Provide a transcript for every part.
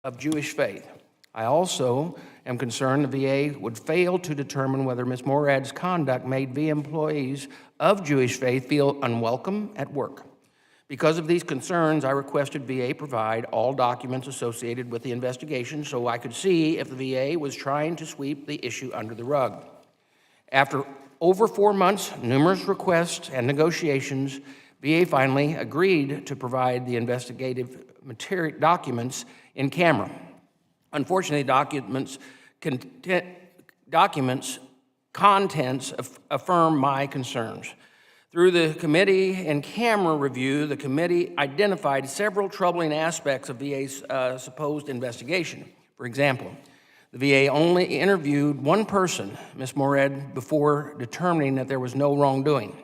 of Jewish faith. I also am concerned the VA would fail to determine whether Ms. Morad's conduct made VA employees of Jewish faith feel unwelcome at work. Because of these concerns, I requested VA provide all documents associated with the investigation so I could see if the VA was trying to sweep the issue under the rug. After over 4 months, numerous requests and negotiations, VA finally agreed to provide the investigative documents in camera. Unfortunately, contents affirm my concerns. Through the committee and camera review, the committee identified several troubling aspects of VA's supposed investigation. For example, the VA only interviewed one person, Ms. Morad, before determining that there was no wrongdoing.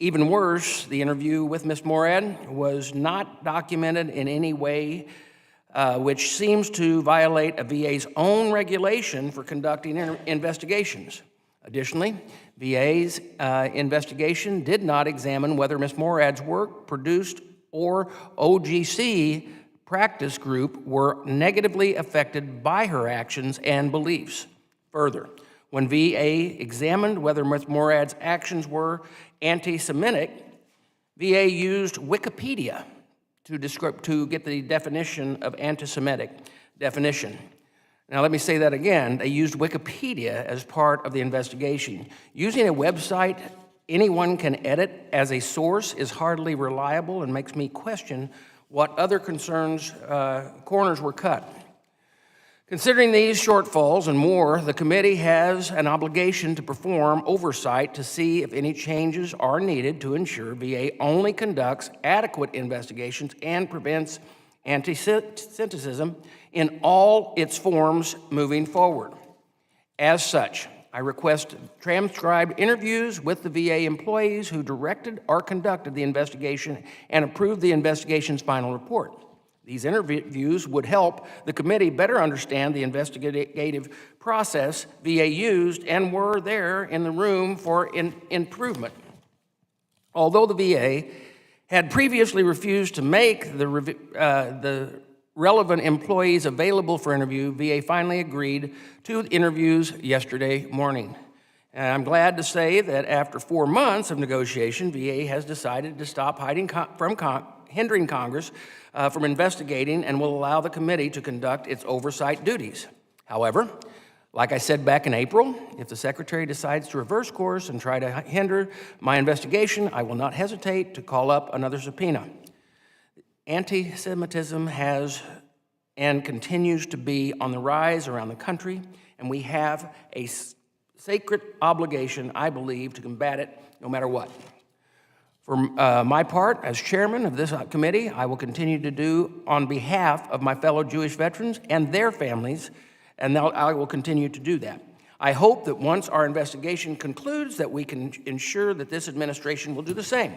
Even worse, the interview with Ms. Morad was not documented in any way, which seems to violate a VA's own regulation for conducting investigations. Additionally, VA's investigation did not examine whether Ms. Morad's work produced or OGC practice group were negatively affected by her actions and beliefs. Further, when VA examined whether Ms. Morad's actions were anti-Semitic, VA used Wikipedia to get the definition of anti-Semitic definition. Now, let me say that again. They used Wikipedia as part of the investigation. Using a website anyone can edit as a source is hardly reliable and makes me question what other corners were cut. Considering these shortfalls and more, the committee has an obligation to perform oversight to see if any changes are needed to ensure VA only conducts adequate investigations and prevents anti-Semitism in all its forms moving forward. As such, I request transcribed interviews with the VA employees who directed or conducted the investigation and approved the investigation's final report. These interviews would help the committee better understand the investigative process VA used and were there in the room for improvement. Although the VA had previously refused to make the relevant employees available for interview, VA finally agreed to interviews yesterday morning. And I'm glad to say that after 4 months of negotiation, VA has decided to stop hindering Congress from investigating and will allow the committee to conduct its oversight duties. However, like I said back in April, if the Secretary decides to reverse course and try to hinder my investigation, I will not hesitate to call up another subpoena. Anti-Semitism has and continues to be on the rise around the country, and we have a sacred obligation, I believe, to combat it no matter what. For my part, as chairman of this committee, I will continue to do on behalf of my fellow Jewish veterans and their families, and I will continue to do that. I hope that once our investigation concludes that we can ensure that this administration will do the same.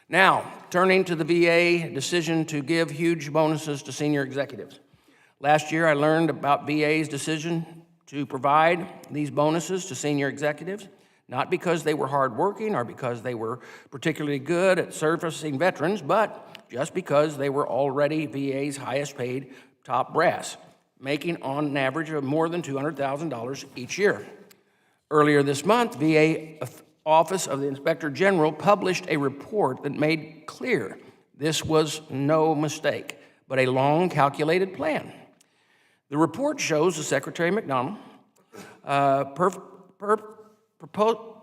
Now, turning to the VA decision to give huge bonuses to senior executives. Last year, I learned about VA's decision to provide these bonuses to senior executives, not because they were hardworking or because they were particularly good at servicing veterans, but just because they were already VA's highest paid top brass, making on an average of more than $200,000 each year. Earlier this month, VA Office of the Inspector General published a report that made clear this was no mistake, but a long calculated plan. The report shows that Secretary McDonnell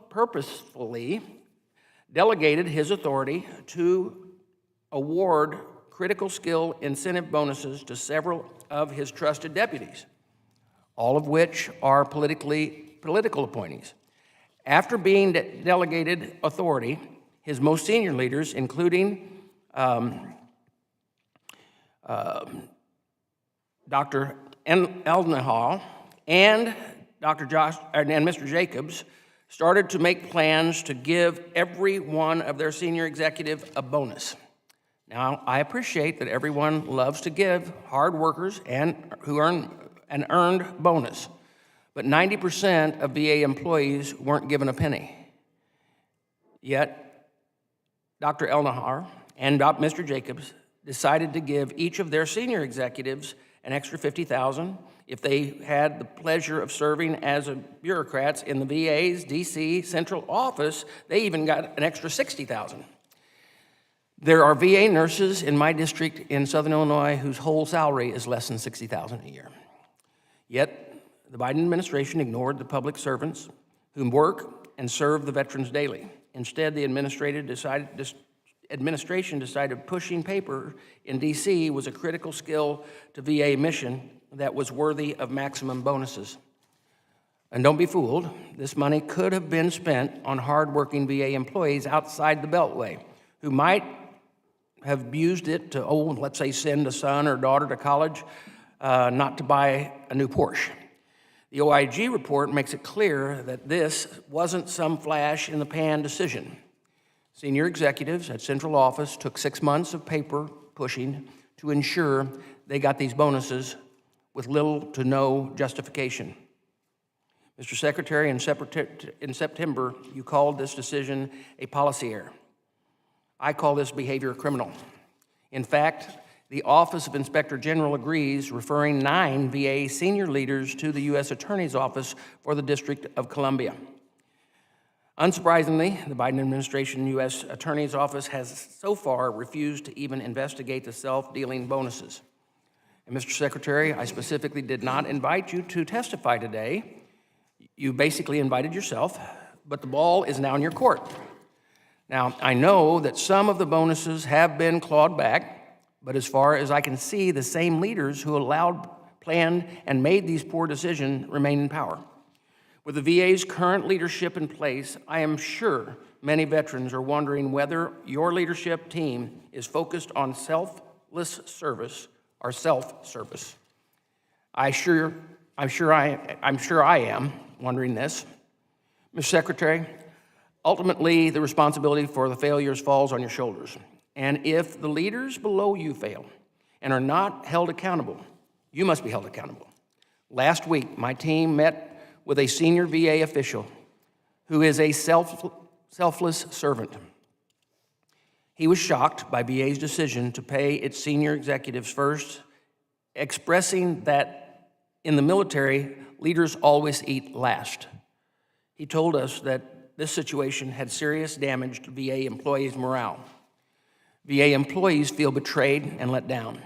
purposefully delegated his authority to award critical skill incentive bonuses to several of his trusted deputies, all of which are political appointees. After being delegated authority, his most senior leaders, including Dr. Eldenhall and Mr. Jacobs, started to make plans to give every one of their senior executive a bonus. Now, I appreciate that everyone loves to give hard workers and who earn an earned bonus, but 90% of VA employees weren't given a penny. Yet, Dr. Elnahar and Mr. Jacobs decided to give each of their senior executives an extra $50,000. If they had the pleasure of serving as bureaucrats in the VA's DC central office, they even got an extra $60,000. There are VA nurses in my district in Southern Illinois whose whole salary is less than $60,000 a year. Yet, the Biden administration ignored the public servants who work and serve the veterans daily. Instead, the administration decided pushing paper in DC was a critical skill to VA mission that was worthy of maximum bonuses. And don't be fooled, this money could have been spent on hardworking VA employees outside the Beltway who might have used it to, let's say, send a son or daughter to college, not to buy a new Porsche. The OIG report makes it clear that this wasn't some flash-in-the-pan decision. Senior executives at central office took 6 months of paper pushing to ensure they got these bonuses with little to no justification. Mr. Secretary, in September, you called this decision a policy error. I call this behavior criminal. In fact, the Office of Inspector General agrees, referring 9 VA senior leaders to the U.S. Attorney's Office for the District of Columbia. Unsurprisingly, the Biden administration U.S. Attorney's Office has so far refused to even investigate the self-dealing bonuses. And Mr. Secretary, I specifically did not invite you to testify today. You basically invited yourself, but the ball is now in your court. Now, I know that some of the bonuses have been clawed back, but as far as I can see, the same leaders who allowed, planned, and made these poor decisions remain in power. With the VA's current leadership in place, I am sure many veterans are wondering whether your leadership team is focused on selfless service or self-service. I'm sure I am wondering this. Mr. Secretary, ultimately, the responsibility for the failures falls on your shoulders. And if the leaders below you fail and are not held accountable, you must be held accountable. Last week, my team met with a senior VA official who is a selfless servant. He was shocked by VA's decision to pay its senior executives first, expressing that in the military, leaders always eat last. He told us that this situation had serious damage to VA employees' morale. VA employees feel betrayed and let down.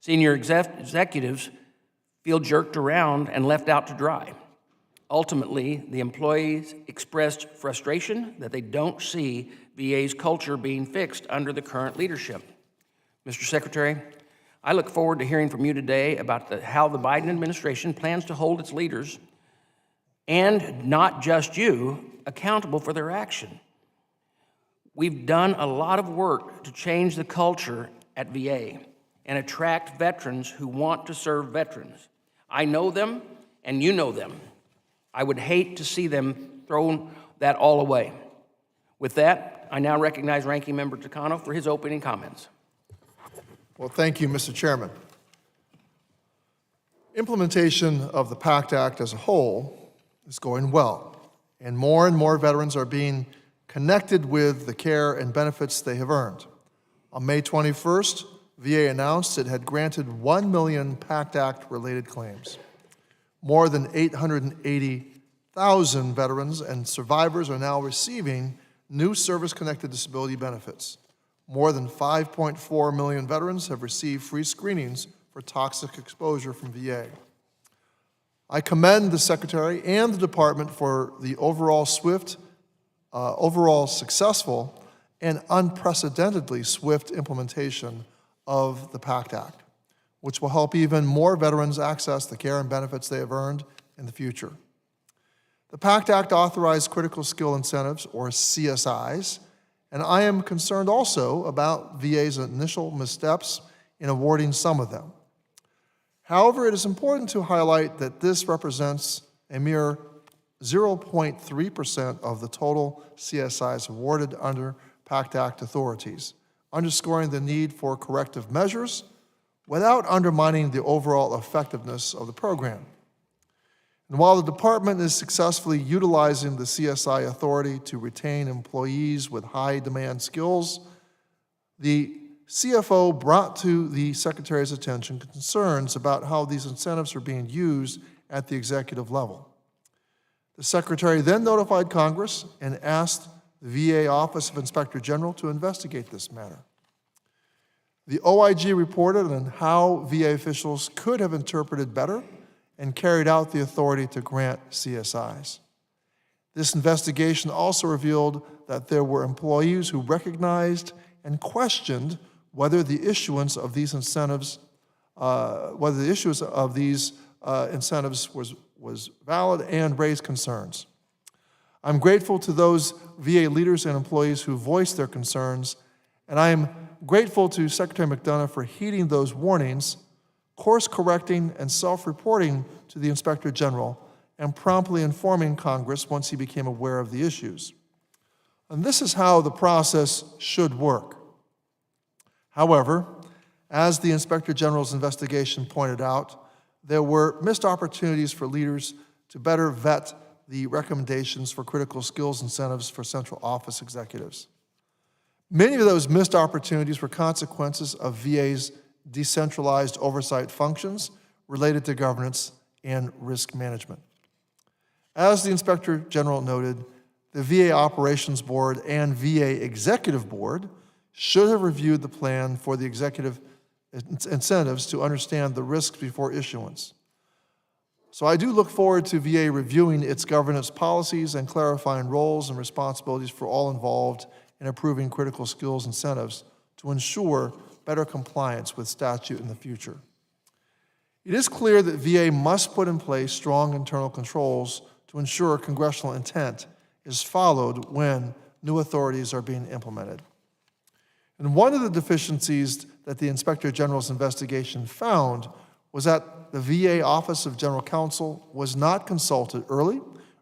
Senior executives feel jerked around and left out to dry. Ultimately, the employees expressed frustration that they don't see VA's culture being fixed under the current leadership. Mr. Secretary, I look forward to hearing from you today about how the Biden administration plans to hold its leaders, and not just you, accountable for their action. We've done a lot of work to change the culture at VA and attract veterans who want to serve veterans. I know them, and you know them. I would hate to see them throw that all away. With that, I now recognize Ranking Member Takano for his opening comments. Well, thank you, Mr. Chairman. Implementation of the Pact Act as a whole is going well, and more veterans are being connected with the care and benefits they have earned. On May 21st, VA announced it had granted 1 million Pact Act-related claims. More than 880,000 veterans and survivors are now receiving new service-connected disability benefits. More than 5.4 million veterans have received free screenings for toxic exposure from VA. I commend the Secretary and the Department for the overall successful and unprecedentedly swift implementation of the Pact Act, which will help even more veterans access the care and benefits they have earned in the future. The Pact Act authorized critical skill incentives, or CSIs, and I am concerned also about VA's initial missteps in awarding some of them. However, it is important to highlight that this represents a mere 0.3% of the total CSIs awarded under Pact Act authorities, underscoring the need for corrective measures without undermining the overall effectiveness of the program. And while the department is successfully utilizing the CSI authority to retain employees with high demand skills, the CFO brought to the Secretary's attention concerns about how these incentives are being used at the executive level. The Secretary then notified Congress and asked the VA Office of Inspector General to investigate this matter. The OIG reported on how VA officials could have interpreted better and carried out the authority to grant CSIs. This investigation also revealed that there were employees who recognized and questioned whether the issuance of these incentives, was valid and raised concerns. I'm grateful to those VA leaders and employees who voiced their concerns, and I am grateful to Secretary McDonough for heeding those warnings, course-correcting and self-reporting to the Inspector General, and promptly informing Congress once he became aware of the issues. And this is how the process should work. However, as the Inspector General's investigation pointed out, there were missed opportunities for leaders to better vet the recommendations for critical skills incentives for central office executives. Many of those missed opportunities were consequences of VA's decentralized oversight functions related to governance and risk management. As the Inspector General noted, the VA Operations Board and VA Executive Board should have reviewed the plan for the executive incentives to understand the risks before issuance. So I do look forward to VA reviewing its governance policies and clarifying roles and responsibilities for all involved in approving critical skills incentives to ensure better compliance with statute in the future. It is clear that VA must put in place strong internal controls to ensure congressional intent is followed when new authorities are being implemented. And one of the deficiencies that the Inspector General's investigation found was that the VA Office of General Counsel was not consulted early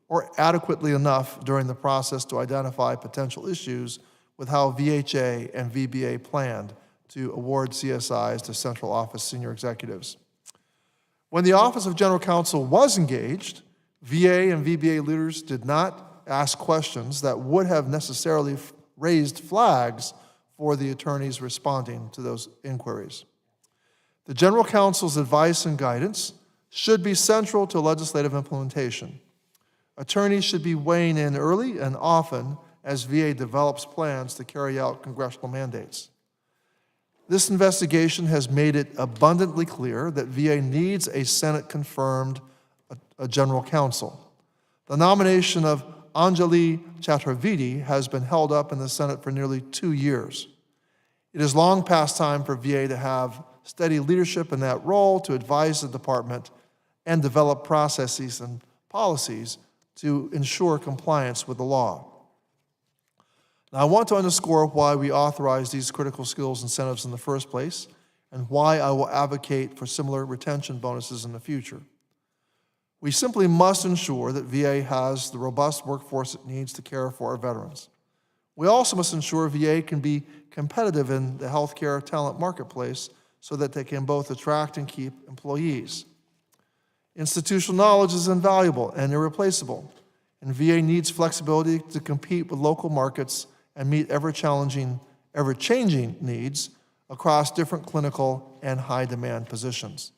or adequately enough during the process to identify potential issues with how VHA and VBA planned to award CSIs to central office senior executives. When the Office of General Counsel was engaged, VA and VBA leaders did not ask questions that would have necessarily raised flags for the attorneys responding to those inquiries. The General Counsel's advice and guidance should be central to legislative implementation. Attorneys should be weighing in early and often as VA develops plans to carry out congressional mandates. This investigation has made it abundantly clear that VA needs a Senate-confirmed General Counsel. The nomination of Anjali Chaturvedi has been held up in the Senate for nearly 2 years. It is long past time for VA to have steady leadership in that role to advise the department and develop processes and policies to ensure compliance with the law. Now, I want to underscore why we authorize these critical skills incentives in the first place and why I will advocate for similar retention bonuses in the future. We simply must ensure that VA has the robust workforce it needs to care for our veterans. We also must ensure VA can be competitive in the healthcare talent marketplace so that they can both attract and keep employees. Institutional knowledge is invaluable and irreplaceable, and VA needs flexibility to compete with local markets and meet ever-changing needs across different clinical and high-demand positions.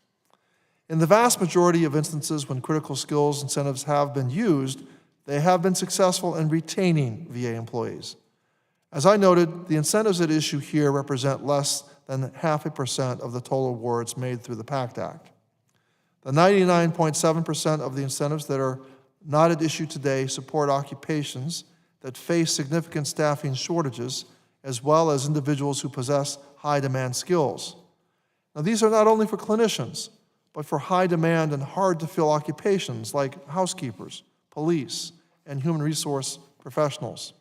In the vast majority of instances when critical skills incentives have been used, they have been successful in retaining VA employees. As I noted, the incentives at issue here represent less than 0.5% of the total awards made through the Pact Act. The 99.7% of the incentives that are not at issue today support occupations that face significant staffing shortages, as well as individuals who possess high-demand skills. Now, these are not only for clinicians, but for high-demand and hard-to-fill occupations like housekeepers, police, and human resource professionals.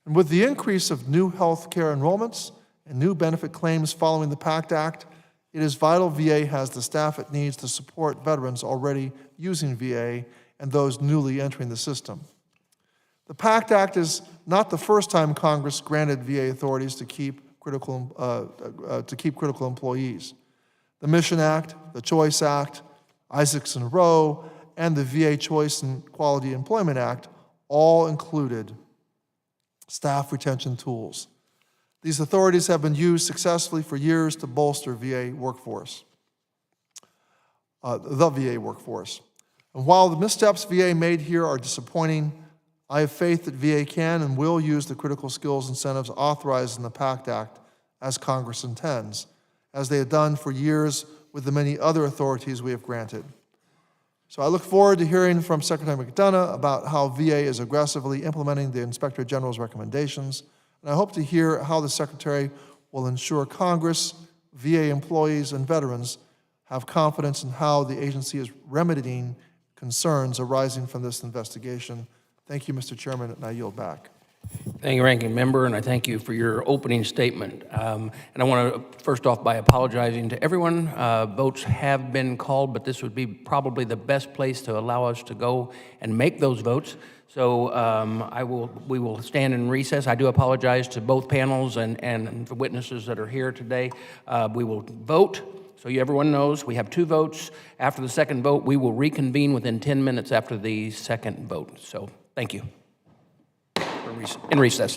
And with the increase of new health care enrollments and new benefit claims following the Pact Act, it is vital VA has the staff it needs to support veterans already using VA and those newly entering the system. The Pact Act is not the first time Congress granted VA authorities to keep critical employees. The Mission Act, the Choice Act, Isaacson Roe, and the VA Choice and Quality Employment Act all included staff retention tools. These authorities have been used successfully for years to bolster VA workforce, the VA workforce. And while the missteps VA made here are disappointing, I have faith that VA can and will use the critical skills incentives authorized in the Pact Act as Congress intends, as they have done for years with the many other authorities we have granted. So I look forward to hearing from Secretary McDonough about how VA is aggressively implementing the Inspector General's recommendations, and I hope to hear how the Secretary will ensure Congress, VA employees, and veterans have confidence in how the agency is remedying concerns arising from this investigation. Thank you, Mr. Chairman, and I yield back. Thank you, Ranking Member, and I thank you for your opening statement. And I want to first off by apologizing to everyone. Votes have been called, but this would be probably the best place to allow us to go and make those votes. So we will stand in recess. I do apologize to both panels and the witnesses that are here today. We will vote. So everyone knows we have 2 votes. After the second vote, we will reconvene within 10 minutes after the second vote. So thank you. In recess.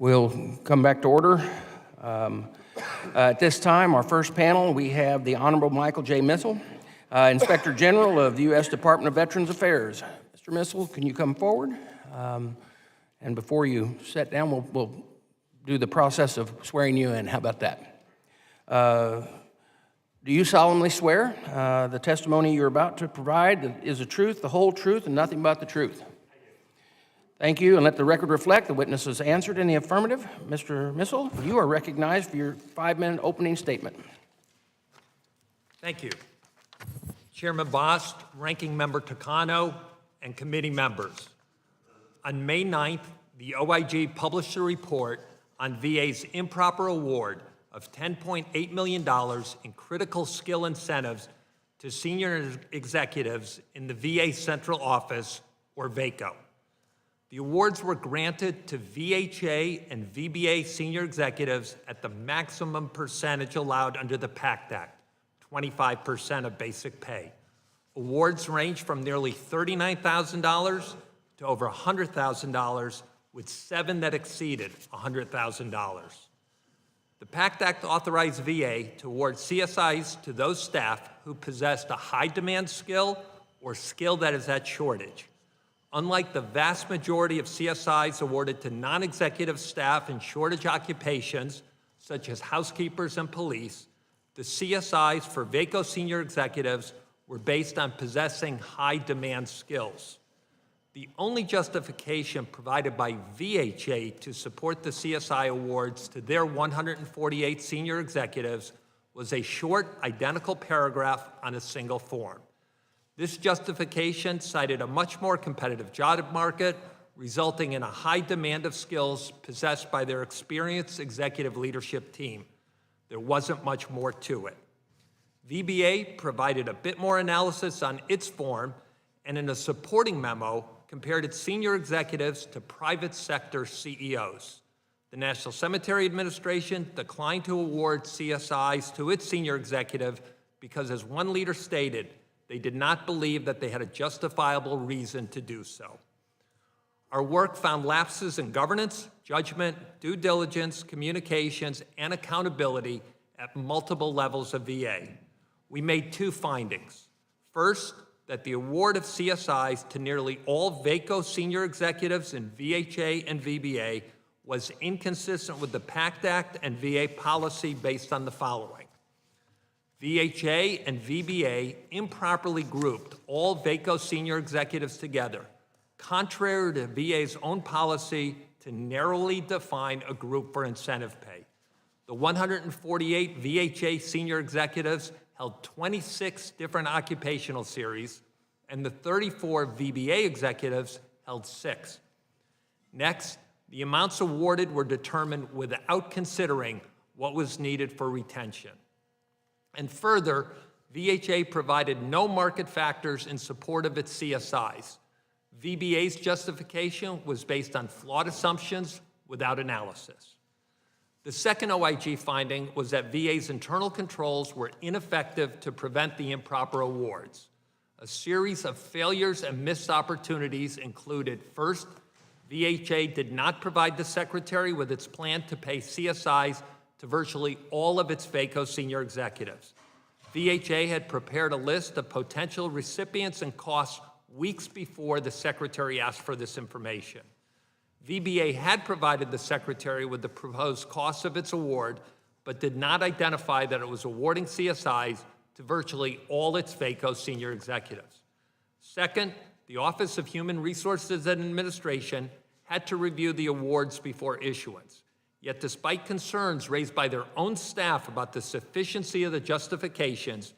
We'll come back to order. At this time, our first panel, we have the Honorable Michael J. Missel, Inspector General of the U.S. Department of Veterans Affairs. Mr. Missel, can you come forward? And before you sit down, we'll do the process of swearing you in. How about that? Do you solemnly swear the testimony you're about to provide is the truth, the whole truth, and nothing but the truth? Thank you, and let the record reflect the witness has answered in the affirmative. Mr. Missel, you are recognized for your 5-minute opening statement. Thank you. Chairman Bost, Ranking Member Takano, and committee members. On May 9th, the OIG published a report on VA's improper award of $10.8 million in critical skill incentives to senior executives in the VA Central Office, or VACO. The awards were granted to VHA and VBA senior executives at the maximum percentage allowed under the Pact Act, 25% of basic pay. Awards range from nearly $39,000 to over $100,000, with 7 that exceeded $100,000. The Pact Act authorized VA to award CSIs to those staff who possessed a high-demand skill or skill that is at shortage. Unlike the vast majority of CSIs awarded to non-executive staff in shortage occupations, such as housekeepers and police, the CSIs for VACO senior executives were based on possessing high-demand skills. The only justification provided by VHA to support the CSI awards to their 148 senior executives was a short, identical paragraph on a single form. This justification cited a much more competitive job market, resulting in a high demand of skills possessed by their experienced executive leadership team. There wasn't much more to it. VBA provided a bit more analysis on its form, and in a supporting memo, compared its senior executives to private sector CEOs. The National Cemetery Administration declined to award CSIs to its senior executive because, as one leader stated, they did not believe that they had a justifiable reason to do so. Our work found lapses in governance, judgment, due diligence, communications, and accountability at multiple levels of VA. We made 2 findings. First, that the award of CSIs to nearly all VACO senior executives in VHA and VBA was inconsistent with the Pact Act and VA policy based on the following. VHA and VBA improperly grouped all VACO senior executives together, contrary to VA's own policy to narrowly define a group for incentive pay. The 148 VHA senior executives held 26 different occupational series, and the 34 VBA executives held 6. Next, the amounts awarded were determined without considering what was needed for retention. And further, VHA provided no market factors in support of its CSIs. VBA's justification was based on flawed assumptions without analysis. The second OIG finding was that VA's internal controls were ineffective to prevent the improper awards. A series of failures and missed opportunities included, first, VHA did not provide the Secretary with its plan to pay CSIs to virtually all of its VACO senior executives. VHA had prepared a list of potential recipients and costs weeks before the Secretary asked for this information. VBA had provided the Secretary with the proposed costs of its award, but did not identify that it was awarding CSIs to virtually all its VACO senior executives. Second, the Office of Human Resources and Administration had to review the awards before issuance. Yet despite concerns raised by their own staff about the sufficiency of the justifications,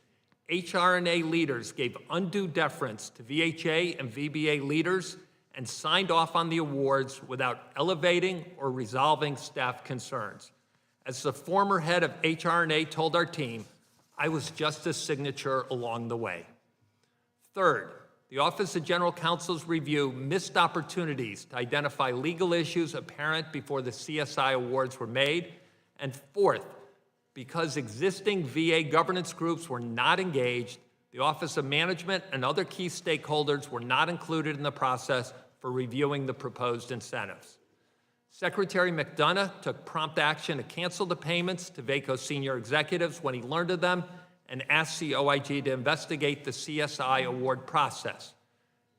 HR&A leaders gave undue deference to VHA and VBA leaders and signed off on the awards without elevating or resolving staff concerns. As the former head of HR&A told our team, I was just a signature along the way. Third, the Office of General Counsel's review missed opportunities to identify legal issues apparent before the CSI awards were made. And fourth, because existing VA governance groups were not engaged, the Office of Management and other key stakeholders were not included in the process for reviewing the proposed incentives. Secretary McDonough took prompt action to cancel the payments to VACO senior executives when he learned of them and asked the OIG to investigate the CSI award process.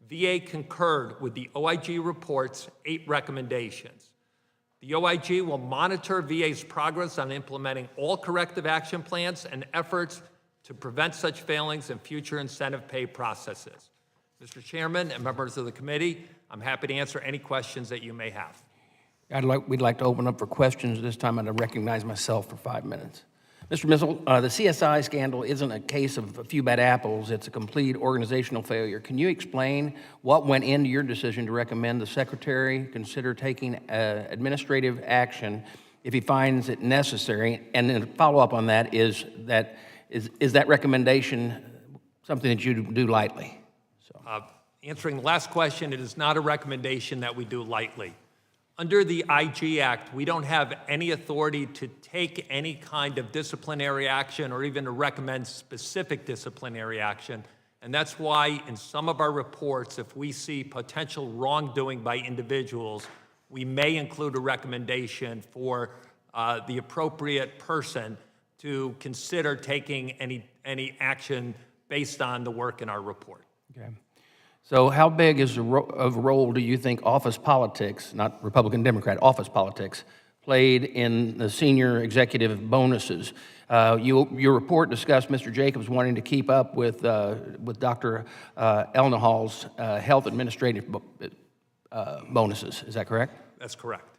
VA concurred with the OIG report's 8 recommendations. The OIG will monitor VA's progress on implementing all corrective action plans and efforts to prevent such failings in future incentive pay processes. Mr. Chairman and members of the committee, I'm happy to answer any questions that you may have. We'd like to open up for questions. This time I'd recognize myself for 5 minutes. Mr. Missel, the CSI scandal isn't a case of a few bad apples. It's a complete organizational failure. Can you explain what went into your decision to recommend the Secretary consider taking administrative action if he finds it necessary? And then a follow-up on that is that recommendation something that you do lightly? Answering the last question, it is not a recommendation that we do lightly. Under the IG Act, we don't have any authority to take any kind of disciplinary action or even to recommend specific disciplinary action. And that's why in some of our reports, if we see potential wrongdoing by individuals, we may include a recommendation for the appropriate person to consider taking any action based on the work in our report. Okay. So how big of a role do you think office politics, not Republican, Democrat, office politics, played in the senior executive bonuses? Your report discussed Mr. Jacobs wanting to keep up with Dr. Elnahall's health administrative bonuses. Is that correct? That's correct.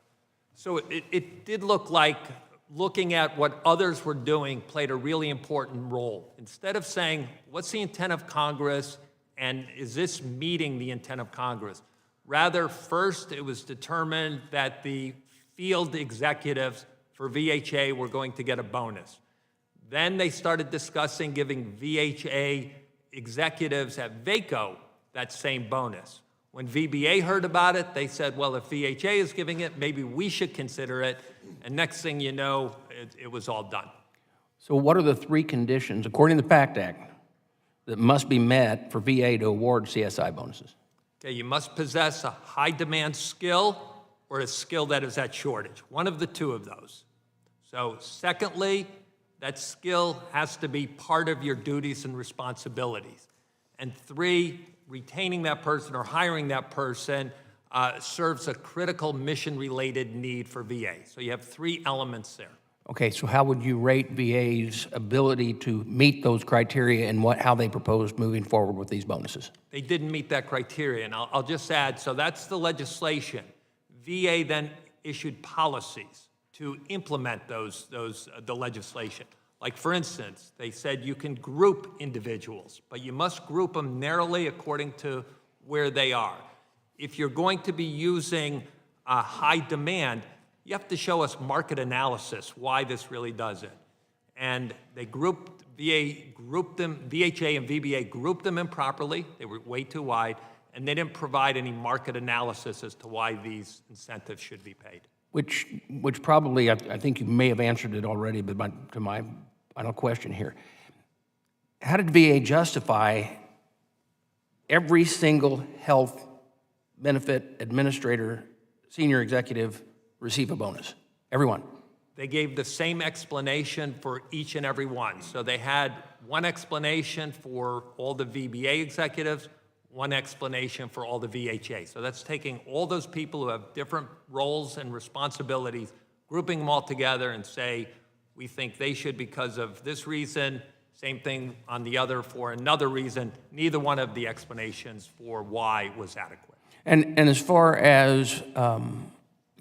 So it did look like looking at what others were doing played a really important role. Instead of saying, what's the intent of Congress? And is this meeting the intent of Congress? Rather, first it was determined that the field executives for VHA were going to get a bonus. Then they started discussing giving VHA executives at VACO that same bonus. When VBA heard about it, they said, well, if VHA is giving it, maybe we should consider it. And next thing you know, it was all done. So what are the 3 conditions, according to the Pact Act, that must be met for VA to award CSI bonuses? Okay, you must possess a high-demand skill or a skill that is at shortage, one of the 2 of those. So secondly, that skill has to be part of your duties and responsibilities. And 3, retaining that person or hiring that person serves a critical mission-related need for VA. So you have 3 elements there. Okay, so how would you rate VA's ability to meet those criteria and how they proposed moving forward with these bonuses? They didn't meet that criteria, and I'll just add, so that's the legislation. VA then issued policies to implement the legislation. Like, for instance, they said you can group individuals, but you must group them narrowly according to where they are. If you're going to be using high demand, you have to show us market analysis, why this really does it. And they VHA and VBA grouped them improperly. They were way too wide, and they didn't provide any market analysis as to why these incentives should be paid. Which probably, I think you may have answered it already, but to my final question here. How did VA justify every single health benefit administrator, senior executive, receive a bonus? Everyone. They gave the same explanation for each and every one. So they had one explanation for all the VBA executives, one explanation for all the VHA. So that's taking all those people who have different roles and responsibilities, grouping them all together and say, we think they should because of this reason, same thing on the other for another reason. Neither one of the explanations for why was adequate. And as far as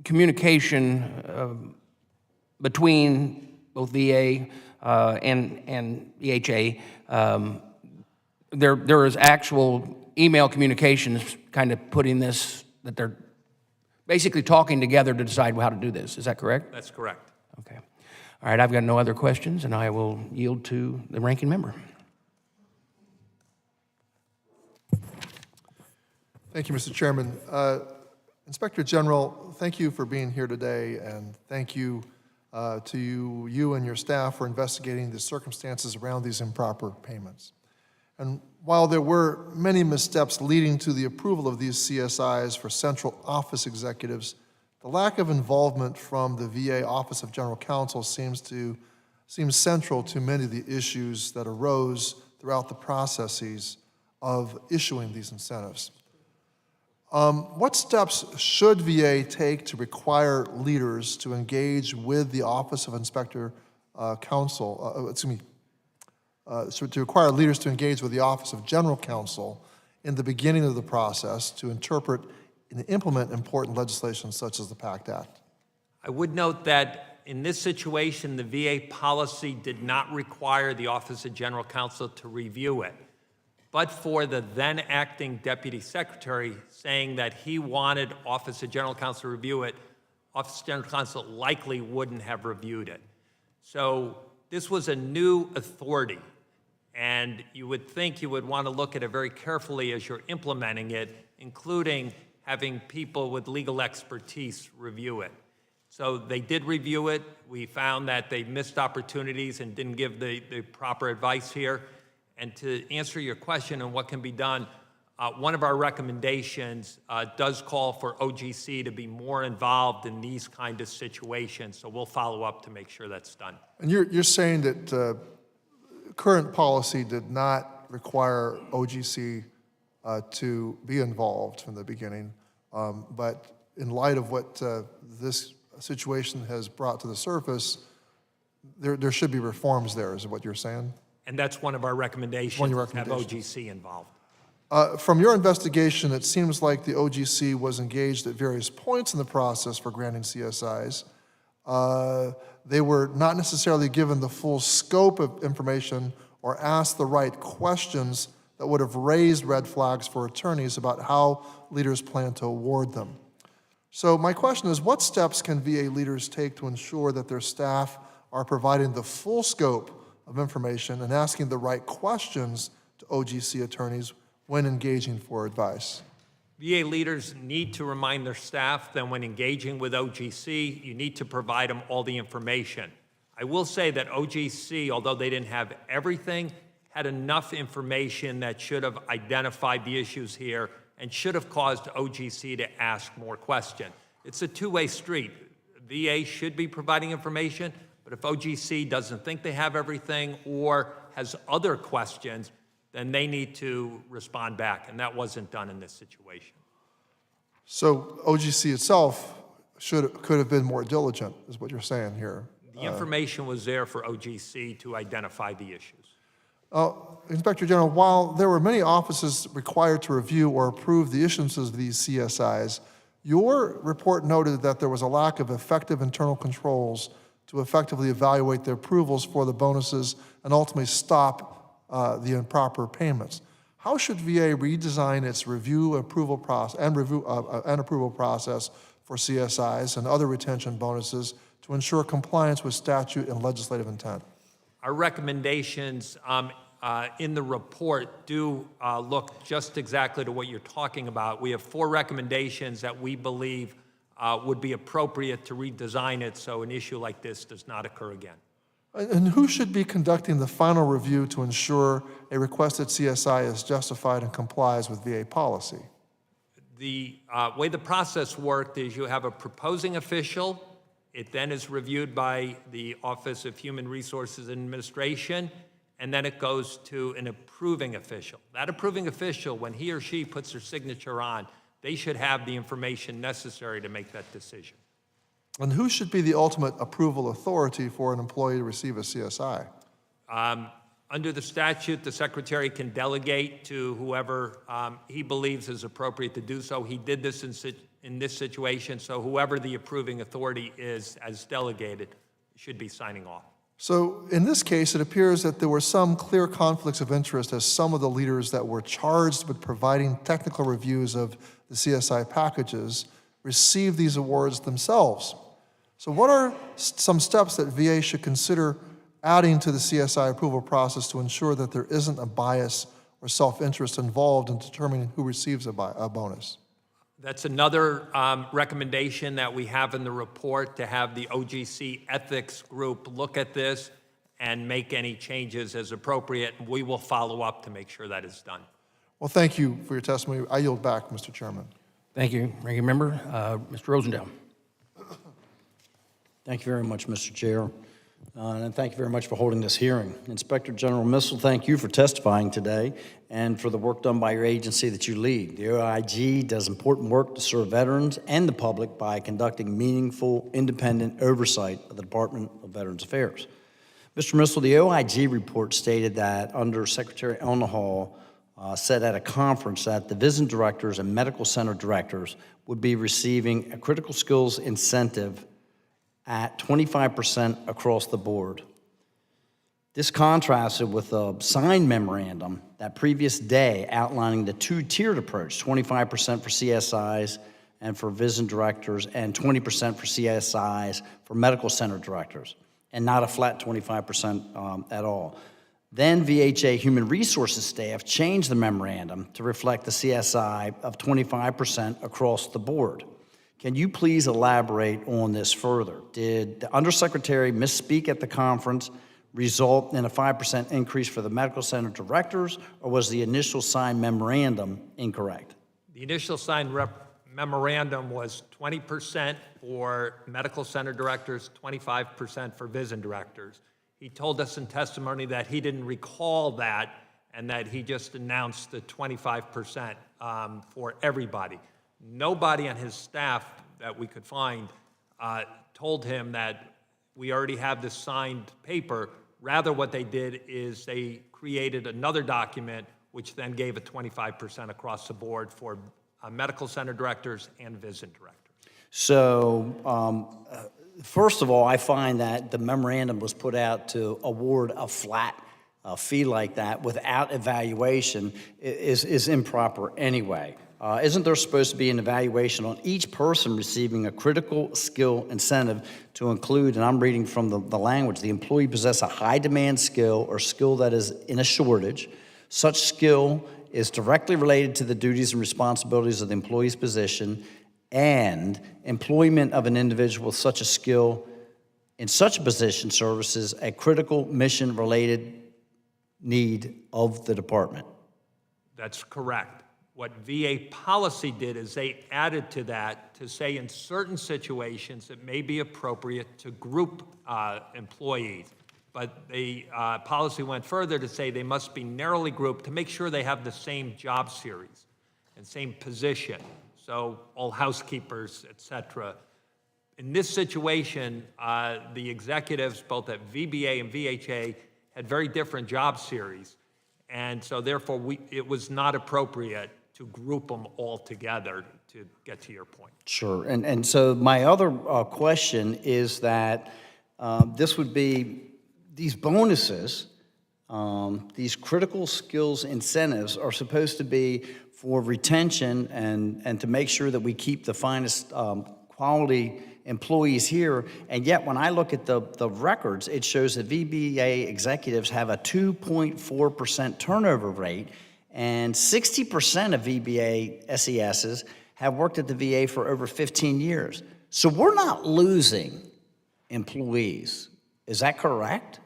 communication between both VA and VHA, there is actual email communications kind of putting this, that they're basically talking together to decide how to do this. Is that correct? That's correct. Okay. All right, I've got no other questions, and I will yield to the ranking member. Thank you, Mr. Chairman. Inspector General, thank you for being here today, and thank you to you and your staff for investigating the circumstances around these improper payments. And while there were many missteps leading to the approval of these CSIs for central office executives The lack of involvement from the VA Office of General Counsel seems central to many of the issues that arose throughout the processes of issuing these incentives. What steps should VA take to require leaders to engage with the Office of Inspector Counsel, to require leaders to engage with the Office of General Counsel in the beginning of the process to interpret and implement important legislation such as the Pact Act? I would note that in this situation, the VA policy did not require the Office of General Counsel to review it, but for the then acting Deputy Secretary saying that he wanted Office of General Counsel to review it, Office of General Counsel likely wouldn't have reviewed it. So this was a new authority, and you would think you would want to look at it very carefully as you're implementing it, including having people with legal expertise review it. So they did review it. We found that they missed opportunities and didn't give the proper advice here. And to answer your question on what can be done, one of our recommendations does call for OGC to be more involved in these kind of situations. So we'll follow up to make sure that's done. And you're saying that current policy did not require OGC to be involved from the beginning, but in light of what this situation has brought to the surface, there should be reforms there, is what you're saying? And that's one of our recommendations, One of your to have recommendations. OGC involved. From your investigation, it seems like the OGC was engaged at various points in the process for granting CSIs. They were not necessarily given the full scope of information or asked the right questions that would have raised red flags for attorneys about how leaders plan to award them. So my question is, what steps can VA leaders take to ensure that their staff are providing the full scope of information and asking the right questions to OGC attorneys when engaging for advice? VA leaders need to remind their staff that when engaging with OGC, you need to provide them all the information. I will say that OGC, although they didn't have everything, had enough information that should have identified the issues here and should have caused OGC to ask more questions. It's a two-way street. VA should be providing information, but if OGC doesn't think they have everything or has other questions, then they need to respond back, and that wasn't done in this situation. So OGC itself could have been more diligent, is what you're saying here. The information was there for OGC to identify the issues. Inspector General, while there were many offices required to review or approve the issuances of these CSIs, your report noted that there was a lack of effective internal controls to effectively evaluate the approvals for the bonuses and ultimately stop the improper payments. How should VA redesign its review approval process and approval process for CSIs and other retention bonuses to ensure compliance with statute and legislative intent? Our recommendations in the report do look just exactly to what you're talking about. We have 4 recommendations that we believe would be appropriate to redesign it so an issue like this does not occur again. And who should be conducting the final review to ensure a requested CSI is justified and complies with VA policy? The way the process worked is you have a proposing official. It then is reviewed by the Office of Human Resources and Administration, and then it goes to an approving official. That approving official, when he or she puts their signature on, they should have the information necessary to make that decision. And who should be the ultimate approval authority for an employee to receive a CSI? Under the statute, the Secretary can delegate to whoever he believes is appropriate to do so. He did this in this situation, so whoever the approving authority is as delegated should be signing off. So in this case, it appears that there were some clear conflicts of interest as some of the leaders that were charged with providing technical reviews of the CSI packages received these awards themselves. So what are some steps that VA should consider adding to the CSI approval process to ensure that there isn't a bias or self-interest involved in determining who receives a bonus? That's another recommendation that we have in the report, to have the OGC ethics group look at this and make any changes as appropriate. We will follow up to make sure that is done. Well, thank you for your testimony. I yield back, Mr. Chairman. Thank you, Ranking Member. Mr. Rosendahl. Thank you very much, Mr. Chair. And thank you very much for holding this hearing. Inspector General Missel, thank you for testifying today and for the work done by your agency that you lead. The OIG does important work to serve veterans and the public by conducting meaningful, independent oversight of the Department of Veterans Affairs. Mr. Missel, the OIG report stated that under Secretary Elnahal said at a conference that the VISN directors and medical center directors would be receiving a critical skills incentive at 25% across the board. This contrasted with a signed memorandum that previous day outlining the two-tiered approach, 25% for CSIs and for VISN directors and 20% for CSIs for medical center directors, and not a flat 25% at all. Then VHA Human Resources staff changed the memorandum to reflect the CSI of 25% across the board. Can you please elaborate on this further? Did the Undersecretary misspeak at the conference, result in a 5% increase for the medical center directors, or was the initial signed memorandum incorrect? The initial signed memorandum was 20% for medical center directors, 25% for VISN directors. He told us in testimony that he didn't recall that and that he just announced the 25% for everybody. Nobody on his staff that we could find told him that we already have this signed paper. Rather, what they did is they created another document which then gave a 25% across the board for medical center directors and VISN directors. So, first of all, I find that the memorandum was put out to award a flat fee like that without evaluation is improper anyway. Isn't there supposed to be an evaluation on each person receiving a critical skill incentive to include, and I'm reading from the language, the employee possess a high demand skill or skill that is in a shortage. Such skill is directly related to the duties and responsibilities of the employee's position, and employment of an individual with such a skill in such a position services a critical mission-related need of the department. That's correct. What VA policy did is they added to that to say in certain situations it may be appropriate to group employees. But the policy went further to say they must be narrowly grouped to make sure they have the same job series and same position. So all housekeepers, et cetera. In this situation, the executives, both at VBA and VHA, had very different job series. And so therefore, it was not appropriate to group them all together, to get to your point. Sure, and so my other question is that this would be, these bonuses, these critical skills incentives are supposed to be for retention and to make sure that we keep the finest quality employees here, and yet when I look at the records, it shows that VBA executives have a 2.4% turnover rate, and 60% of VBA SESs have worked at the VA for over 15 years. So we're not losing employees. Is that correct?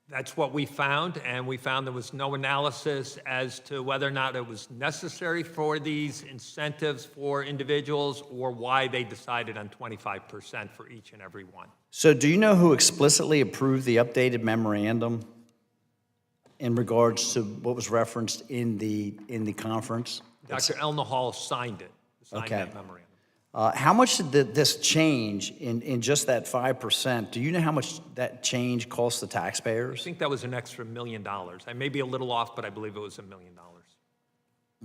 That's what we found, and we found there was no analysis as to whether or not it was necessary for these incentives for individuals or why they decided on 25% for each and every one. So do you know who explicitly approved the updated memorandum in regards to what was referenced in the conference? Dr. Elnahal signed it, signed Okay. that memorandum. How much did this change in just that 5%? Do you know how much that change cost the I taxpayers? think that was an extra $1 million. I may be a little off, but I believe it was $1 million.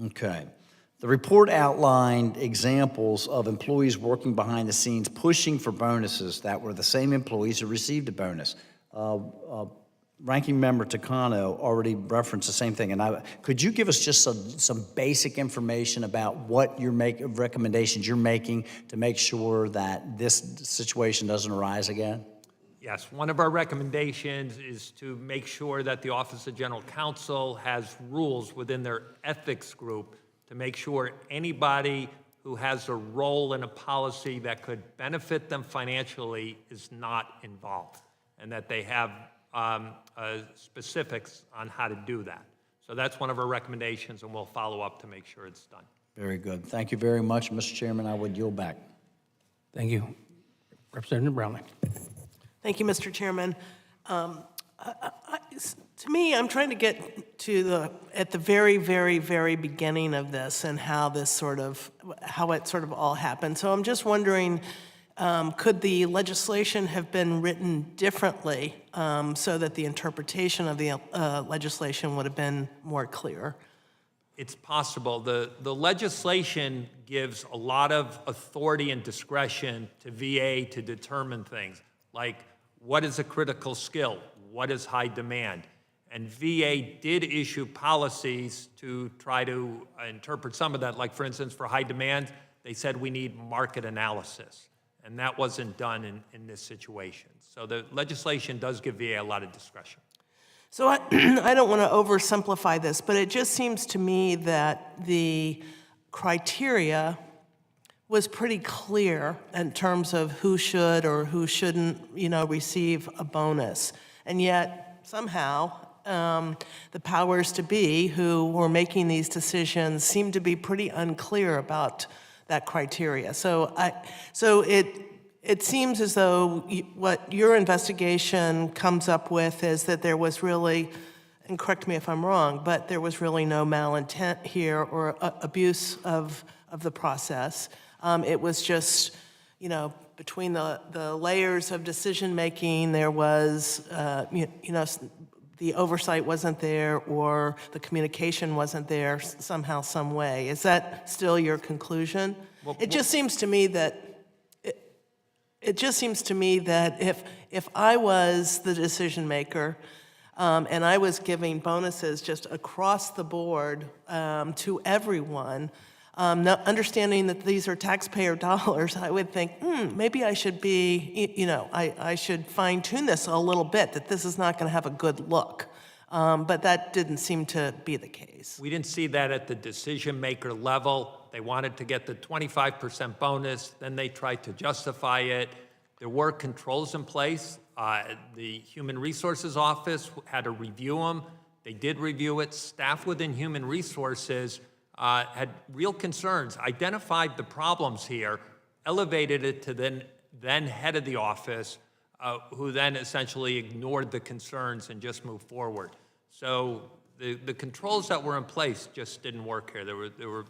Okay. The report outlined examples of employees working behind the scenes pushing for bonuses that were the same employees who received a bonus. Ranking Member Takano already referenced the same thing, and could you give us just some basic information about what recommendations you're making to make sure that this situation doesn't arise again? Yes, one of our recommendations is to make sure that the Office of General Counsel has rules within their ethics group to make sure anybody who has a role in a policy that could benefit them financially is not involved, and that they have specifics on how to do that. So that's one of our recommendations, and we'll follow up to make sure it's done. Very good. Thank you very much, Mr. Chairman. I would yield back. Thank you. Representative Brownlee. Thank you, Mr. Chairman. To me, I'm trying to get to at the very, very, very beginning of this and how it sort of all happened. So I'm just wondering, could the legislation have been written differently so that the interpretation of the legislation would have been more clear? It's possible. The legislation gives a lot of authority and discretion to VA to determine things, like what is a critical skill, what is high demand. And VA did issue policies to try to interpret some of that. Like, for instance, for high demand, they said we need market analysis. And that wasn't done in this situation. So the legislation does give VA a lot of discretion. So I don't want to oversimplify this, but it just seems to me that the criteria was pretty clear in terms of who should or who shouldn't, receive a bonus. And yet, somehow, the powers to be who were making these decisions seem to be pretty unclear about that criteria. So it seems as though what your investigation comes up with is that there was really, and correct me if I'm wrong, but there was really no malintent here or abuse of the process. It was just, between the layers of decision making, there was, the oversight wasn't there or the communication wasn't there somehow, some way. Is that still your conclusion? It just seems to me that if I was the decision maker and I was giving bonuses just across the board to everyone, understanding that these are taxpayer dollars, I would think, maybe I should be, I should fine tune this a little bit, that this is not going to have a good look. But that didn't seem to be the case. We didn't see that at the decision maker level. They wanted to get the 25% bonus, then they tried to justify it. There were controls in place. The Human Resources Office had to review them. They did review it. Staff within Human Resources had real concerns, identified the problems here, elevated it to then head of the office, who then essentially ignored the concerns and just moved forward. So the controls that were in place just didn't work here. There were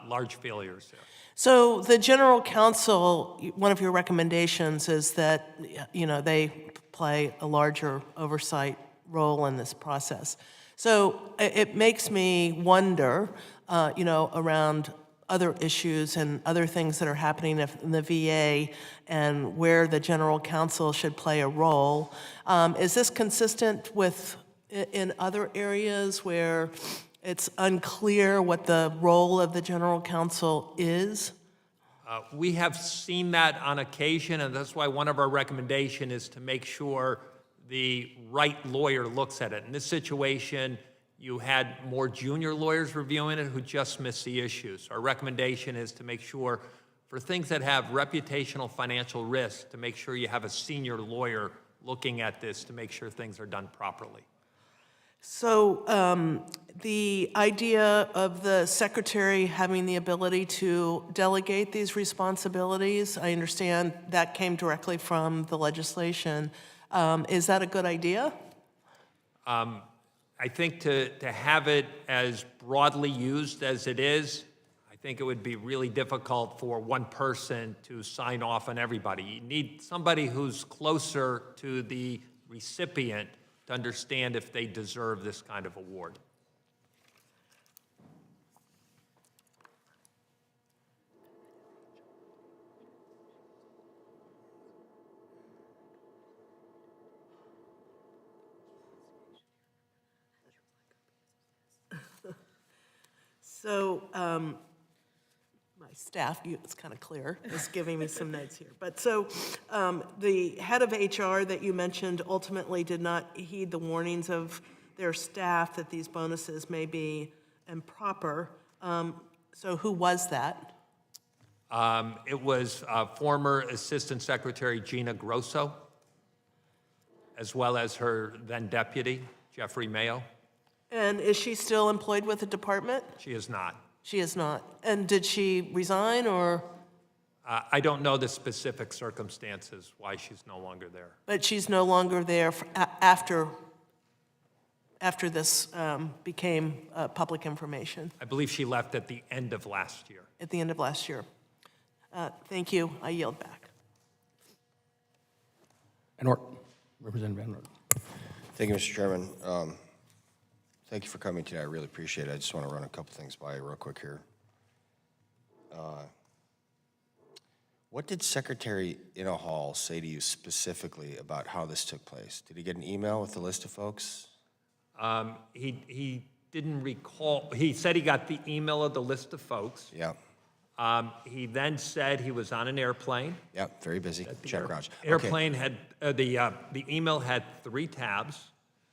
large failures there. So the general counsel, one of your recommendations is that, they play a larger oversight role in this process. So it makes me wonder, around other issues and other things that are happening in the VA and where the general counsel should play a role. Is this consistent with in other areas where it's unclear what the role of the general counsel is? We have seen that on occasion, and that's why one of our recommendations is to make sure the right lawyer looks at it. In this situation, you had more junior lawyers reviewing it who just missed the issues. Our recommendation is to make sure, for things that have reputational financial risk, to make sure you have a senior lawyer looking at this to make sure things are done properly. So the idea of the secretary having the ability to delegate these responsibilities, I understand that came directly from the legislation. Is that a good idea? I think to have it as broadly used as it is, I think it would be really difficult for one person to sign off on everybody. You need somebody who's closer to the recipient to understand if they deserve this kind of award. So my staff, it's kind of clear, is giving me some notes here. But so the head of HR that you mentioned ultimately did not heed the warnings of their staff that these bonuses may be improper. So who was that? It was former Assistant Secretary Gina Grosso, as well as her then deputy, Jeffrey Mayo. And is she still employed with the department? She is not. She is not. And did she resign or? I don't know the specific circumstances why she's no longer there. But she's no longer there after this became public information I believe she left at the end of last year. at the end of last year. Thank you. I yield back. Van Ort, Representative Van Ort. Thank you, Mr. Chairman. Thank you for coming today. I really appreciate it. I just want to run a couple things by you real quick here. What did Secretary Hall say to you specifically about how this took place? Did he get an email with the list of folks? He didn't recall. He said he got the email of the list of folks. Yeah, He then said he was on an airplane. yeah, very busy. Check, Raj. Okay. Airplane had, the email had 3 tabs.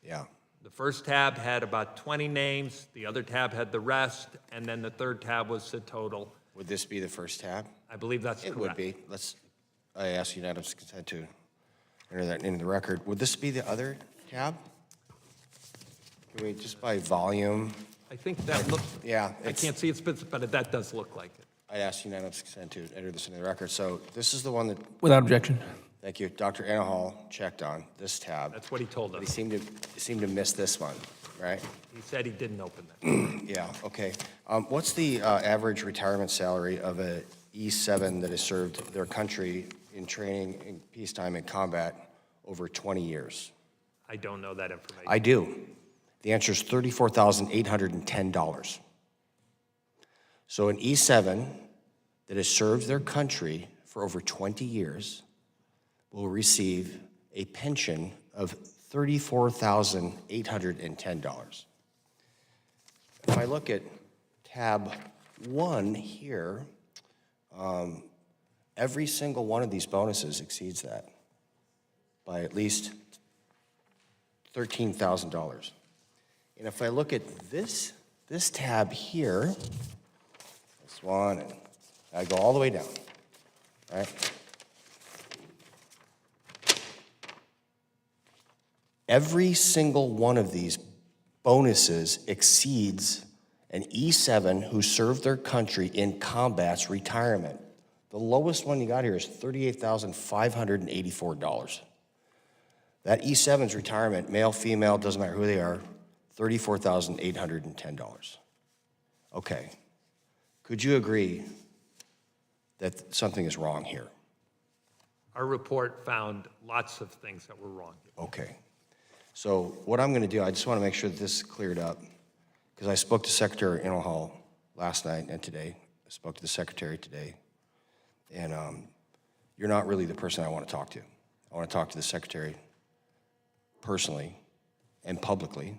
Yeah, The first tab had about 20 names, the other tab had the rest, and then the third tab was the total. would this be the first tab? I believe that's It correct. would be. I ask unanimous consent to enter that into the record. Would this be the other tab? Can we, just by volume? I think that looks, Yeah. I can't see it, but that does look like it. I ask unanimous consent to enter this into the record. So this is the one that, Without objection. thank you, Dr. Anna Hall checked on, this tab. That's what he told But he us. seemed to miss this one, right? He said he didn't open that. Yeah, okay. What's the average retirement salary of a E7 that has served their country in training in peacetime and combat over 20 years? I don't know that information. I do. The answer is $34,810. So an E7 that has served their country for over 20 years will receive a pension of $34,810. If I look at tab 1 here, every single one of these bonuses exceeds that by at least $13,000. And if I look at this tab here, this one, and I go all the way down, right? Every single one of these bonuses exceeds an E7 who served their country in combat's retirement. The lowest one you got here is $38,584. That E7's retirement, male, female, doesn't matter who they are, $34,810. Okay. Could you agree that something is wrong here? Our report found lots of things that were wrong. Okay. So what I'm going to do, I just want to make sure that this is cleared up, because I spoke to Secretary Hall last night and today. I spoke to the Secretary today, and you're not really the person I want to talk to. I want to talk to the Secretary personally and publicly,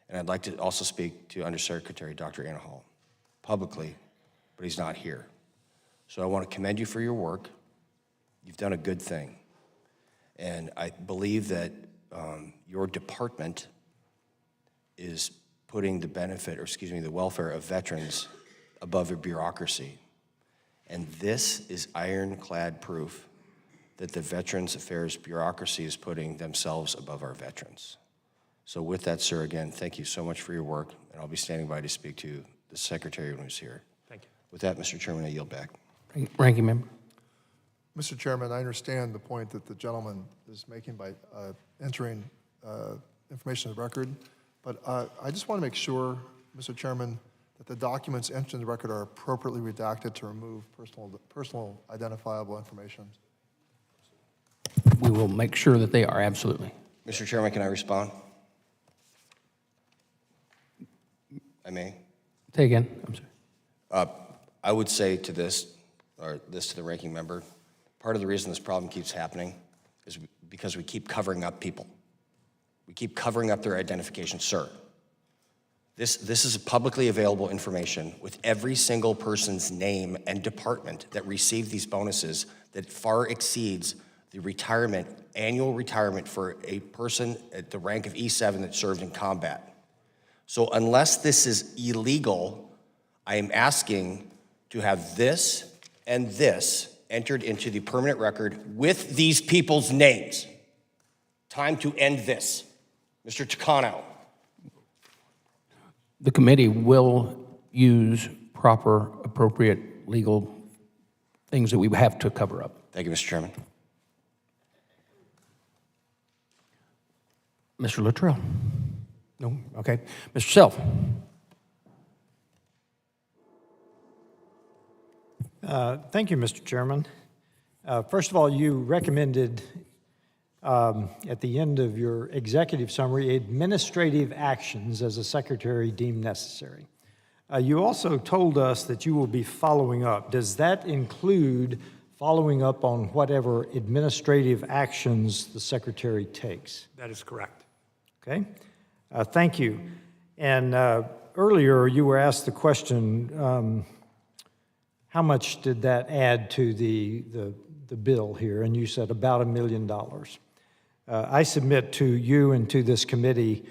and I'd like to also speak to Undersecretary Dr. Anna Hall publicly, but he's not here. So I want to commend you for your work. You've done a good thing, and I believe that your department is putting the benefit, or excuse me, the welfare of veterans above a bureaucracy. And this is ironclad proof that the Veterans Affairs bureaucracy is putting themselves above our veterans. So with that, sir, again, thank you so much for your work, and I'll be standing by to speak to the Secretary when he's here. Thank you. With that, Mr. Chairman, I yield back. Ranking member. Mr. Chairman, I understand the point that the gentleman is making by entering information in the record, but I just want to make sure, Mr. Chairman, that the documents entered in the record are appropriately redacted to remove personal identifiable information. We will make sure that they are, absolutely. Mr. Chairman, can I respond? I may. Say again, I'm sorry. I would say to this, or this to the ranking member, part of the reason this problem keeps happening is because we keep covering up people. We keep covering up their identification. Sir, this is publicly available information with every single person's name and department that received these bonuses that far exceeds the retirement, annual retirement for a person at the rank of E7 that served in combat. So unless this is illegal, I am asking to have this and this entered into the permanent record with these people's names. Time to end this. Mr. Takano. The committee will use proper, appropriate legal things that we have to cover up. Thank you, Mr. Chairman. Mr. Luttrell? No? Okay. Mr. Self? Thank you, Mr. Chairman. First of all, you recommended at the end of your executive summary administrative actions as the secretary deemed necessary. You also told us that you will be following up. Does that include following up on whatever administrative actions the secretary takes? That is correct. Okay, thank you. And earlier you were asked the question, how much did that add to the bill here? And you said about $1 million. I submit to you and to this committee,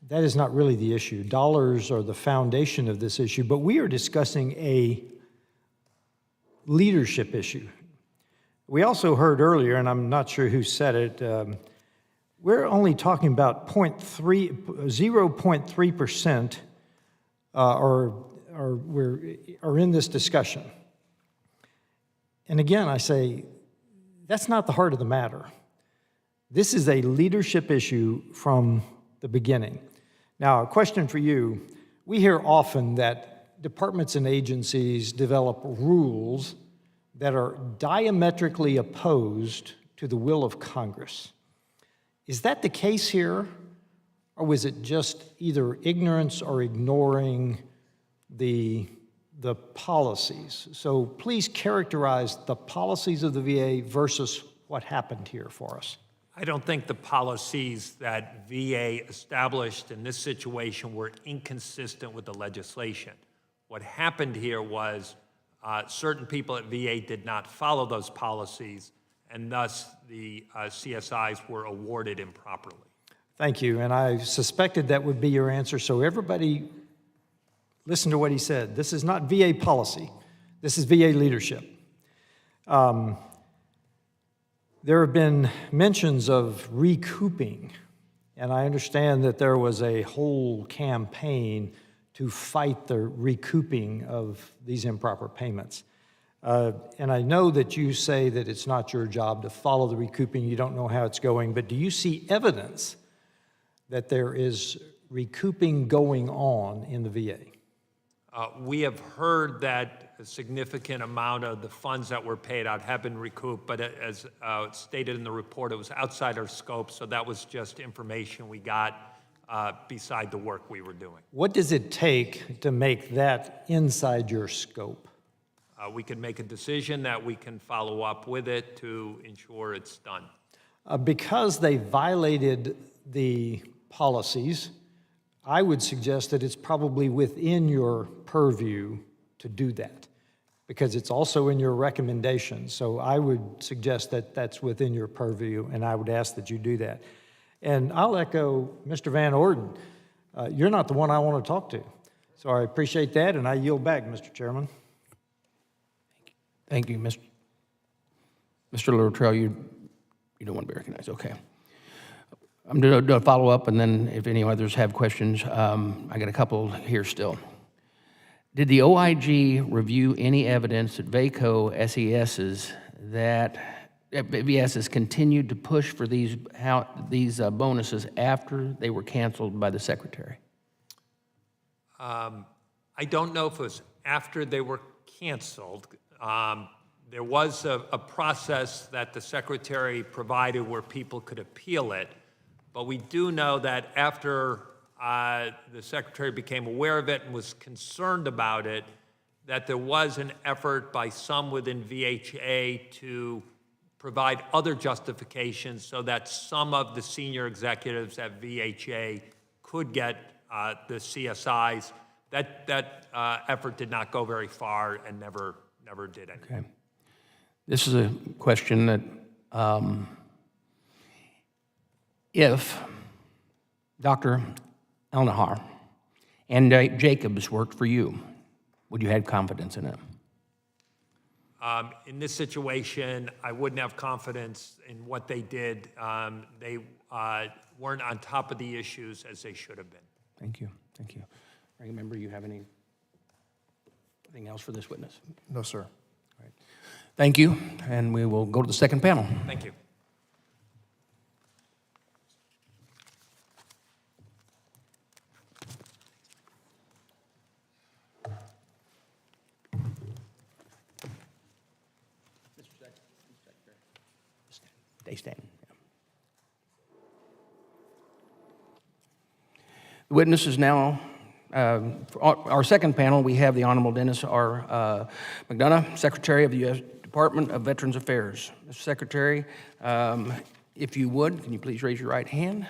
that is not really the issue. Dollars are the foundation of this issue, but we are discussing a leadership issue. We also heard earlier, and I'm not sure who said it, we're only talking about 0.3% are in this discussion. And again, I say, that's not the heart of the matter. This is a leadership issue from the beginning. Now, a question for you. We hear often that departments and agencies develop rules that are diametrically opposed to the will of Congress. Is that the case here, or was it just either ignorance or ignoring the policies? So please characterize the policies of the VA versus what happened here for us. I don't think the policies that VA established in this situation were inconsistent with the legislation. What happened here was certain people at VA did not follow those policies, and thus the CSIs were awarded improperly. Thank you, and I suspected that would be your answer, so everybody listen to what he said. This is not VA policy. This is VA leadership. There have been mentions of recouping, and I understand that there was a whole campaign to fight the recouping of these improper payments. And I know that you say that it's not your job to follow the recouping, you don't know how it's going, but do you see evidence that there is recouping going on in the VA? We have heard that a significant amount of the funds that were paid out have been recouped, but as stated in the report, it was outside our scope, so that was just information we got beside the work we were doing. What does it take to make that inside your scope? We can make a decision that we can follow up with it to ensure it's done. Because they violated the policies, I would suggest that it's probably within your purview to do that, because it's also in your recommendations. So I would suggest that that's within your purview, and I would ask that you do that. And I'll echo Mr. Van Orden. You're not the one I want to talk to. So I appreciate that, and I yield back, Mr. Chairman. Thank you, Mr. Luttrell. You don't want to be recognized. Okay. I'm going to do a follow-up, and then if any others have questions, I got a couple here still. Did the OIG review any evidence that VACO SESs that VSs continued to push for these bonuses after they were canceled by the Secretary? I don't know if it was after they were canceled. There was a process that the Secretary provided where people could appeal it, but we do know that after the Secretary became aware of it and was concerned about it, that there was an effort by some within VHA to provide other justifications so that some of the senior executives at VHA could get the CSIs. That effort did not go very far and never did anything. Okay. This is a question that if Dr. Elnahar and Jacobs worked for you, would you have confidence in it? In this situation, I wouldn't have confidence in what they did. They weren't on top of the issues as they should have been. Thank you. Thank you. Ranking Member, you have anything else for this witness? No, sir. Thank you, and we will go to the second panel. Thank you. Stay standing. The witnesses now, for our second panel, we have the Honorable Dennis R. McDonough, Secretary of the U.S. Department of Veterans Affairs. Mr. Secretary, if you would, can you please raise your right hand?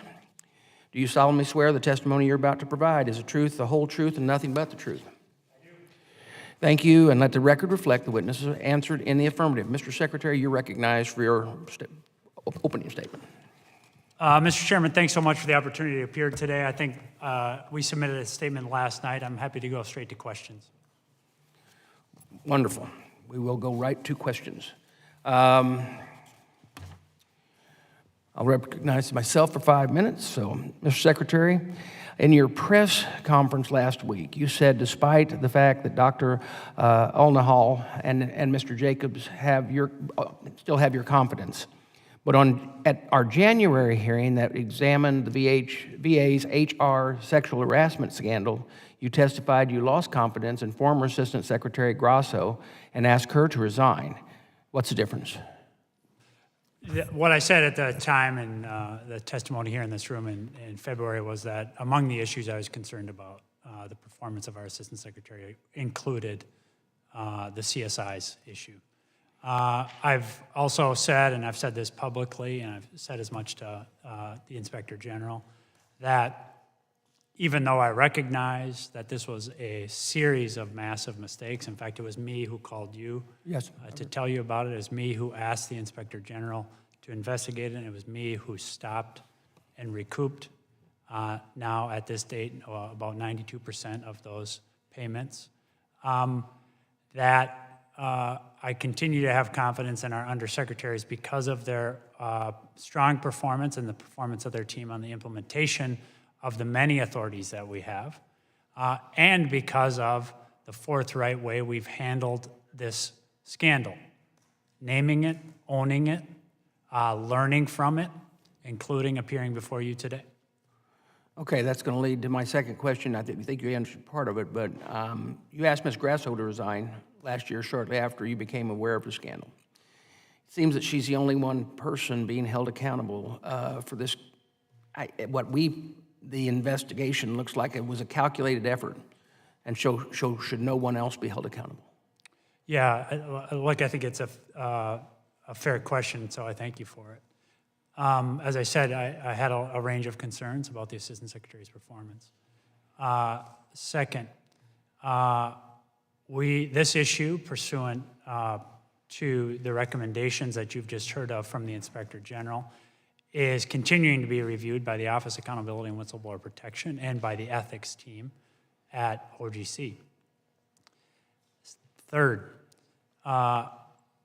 Do you solemnly swear the testimony you're about to provide is the truth, the whole truth, and nothing but the truth? I do. Thank you, and let the record reflect the witnesses answered in the affirmative. Mr. Secretary, you're recognized for your opening statement. Mr. Chairman, thanks so much for the opportunity to appear today. I think we submitted a statement last night. I'm happy to go straight to questions. Wonderful. We will go right to questions. I'll recognize myself for 5 minutes. So, Mr. Secretary, in your press conference last week, you said despite the fact that Dr. Ulnahal and Mr. Jacobs still have your confidence, but at our January hearing that examined the VA's HR sexual harassment scandal, you testified you lost confidence in former Assistant Secretary Grasso and asked her to resign. What's the difference? What I said at the time in the testimony here in this room in February was that among the issues I was concerned about, the performance of our Assistant Secretary included the CSI's issue. I've also said, and I've said this publicly, and I've said as much to the Inspector General, that even though I recognize that this was a series of massive mistakes, in fact, it was me who called you to tell you about it. It was me who asked the Inspector General to investigate it, and it was me who stopped and recouped now at this date about 92% of those payments. I continue to have confidence in our undersecretaries because of their strong performance and the performance of their team on the implementation of the many authorities that we have, and because of the forthright way we've handled this scandal, naming it, owning it, learning from it, including appearing before you today. Okay, that's going to lead to my second question. I think you answered part of it, but you asked Ms. Grasso to resign last year shortly after you became aware of the scandal. It seems that she's the only one person being held accountable for this. The investigation looks like it was a calculated effort, and so should no one else be held accountable? Yeah, look, I think it's a fair question, so I thank you for it. As I said, I had a range of concerns about the Assistant Secretary's performance. Second, this issue, pursuant to the recommendations that you've just heard of from the Inspector General, is continuing to be reviewed by the Office of Accountability and Whistleblower Protection and by the ethics team at OGC. Third,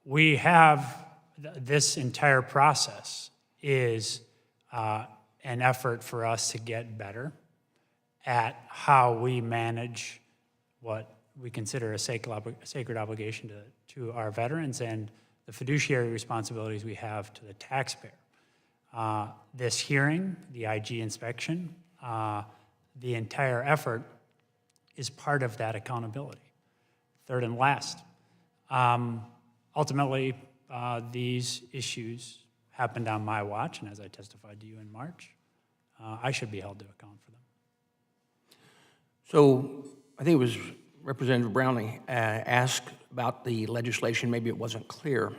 we have this entire process is an effort for us to get better at how we manage what we consider a sacred obligation to our veterans and the fiduciary responsibilities we have to the taxpayer. This hearing, the IG inspection, the entire effort is part of that accountability. Third and last, ultimately, these issues happened on my watch, and as I testified to you in March, I should be held to account for them. So I think it was Representative Brownlee asked about the legislation. Maybe it wasn't clear.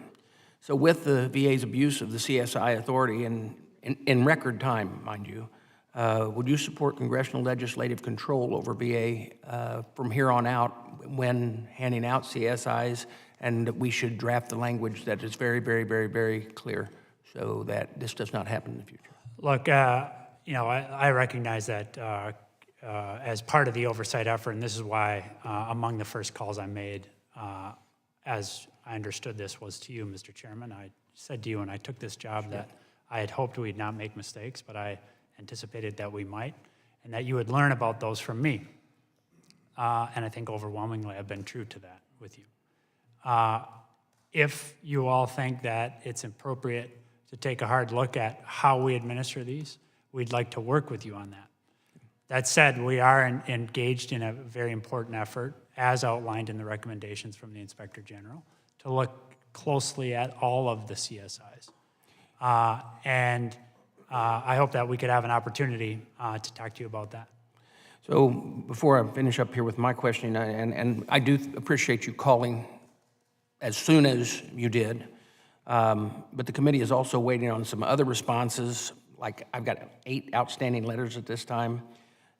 So with the VA's abuse of the CSI authority in record time, mind you, would you support congressional legislative control over VA from here on out when handing out CSIs, and that we should draft the language that is very, very, very, very clear so that this does not happen in the future? Look, I recognize that as part of the oversight effort, and this is why among the first calls I made, as I understood this, was to you, Mr. Chairman. I said to you when I took this job that I had hoped we'd not make mistakes, but I anticipated that we might, and that you would learn about those from me. And I think overwhelmingly I've been true to that with you. If you all think that it's appropriate to take a hard look at how we administer these, we'd like to work with you on that. That said, we are engaged in a very important effort, as outlined in the recommendations from the Inspector General, to look closely at all of the CSIs. I hope that we could have an opportunity to talk to you about that. So before I finish up here with my questioning, and I do appreciate you calling as soon as you did, but the committee is also waiting on some other responses. Like, I've got 8 outstanding letters at this time.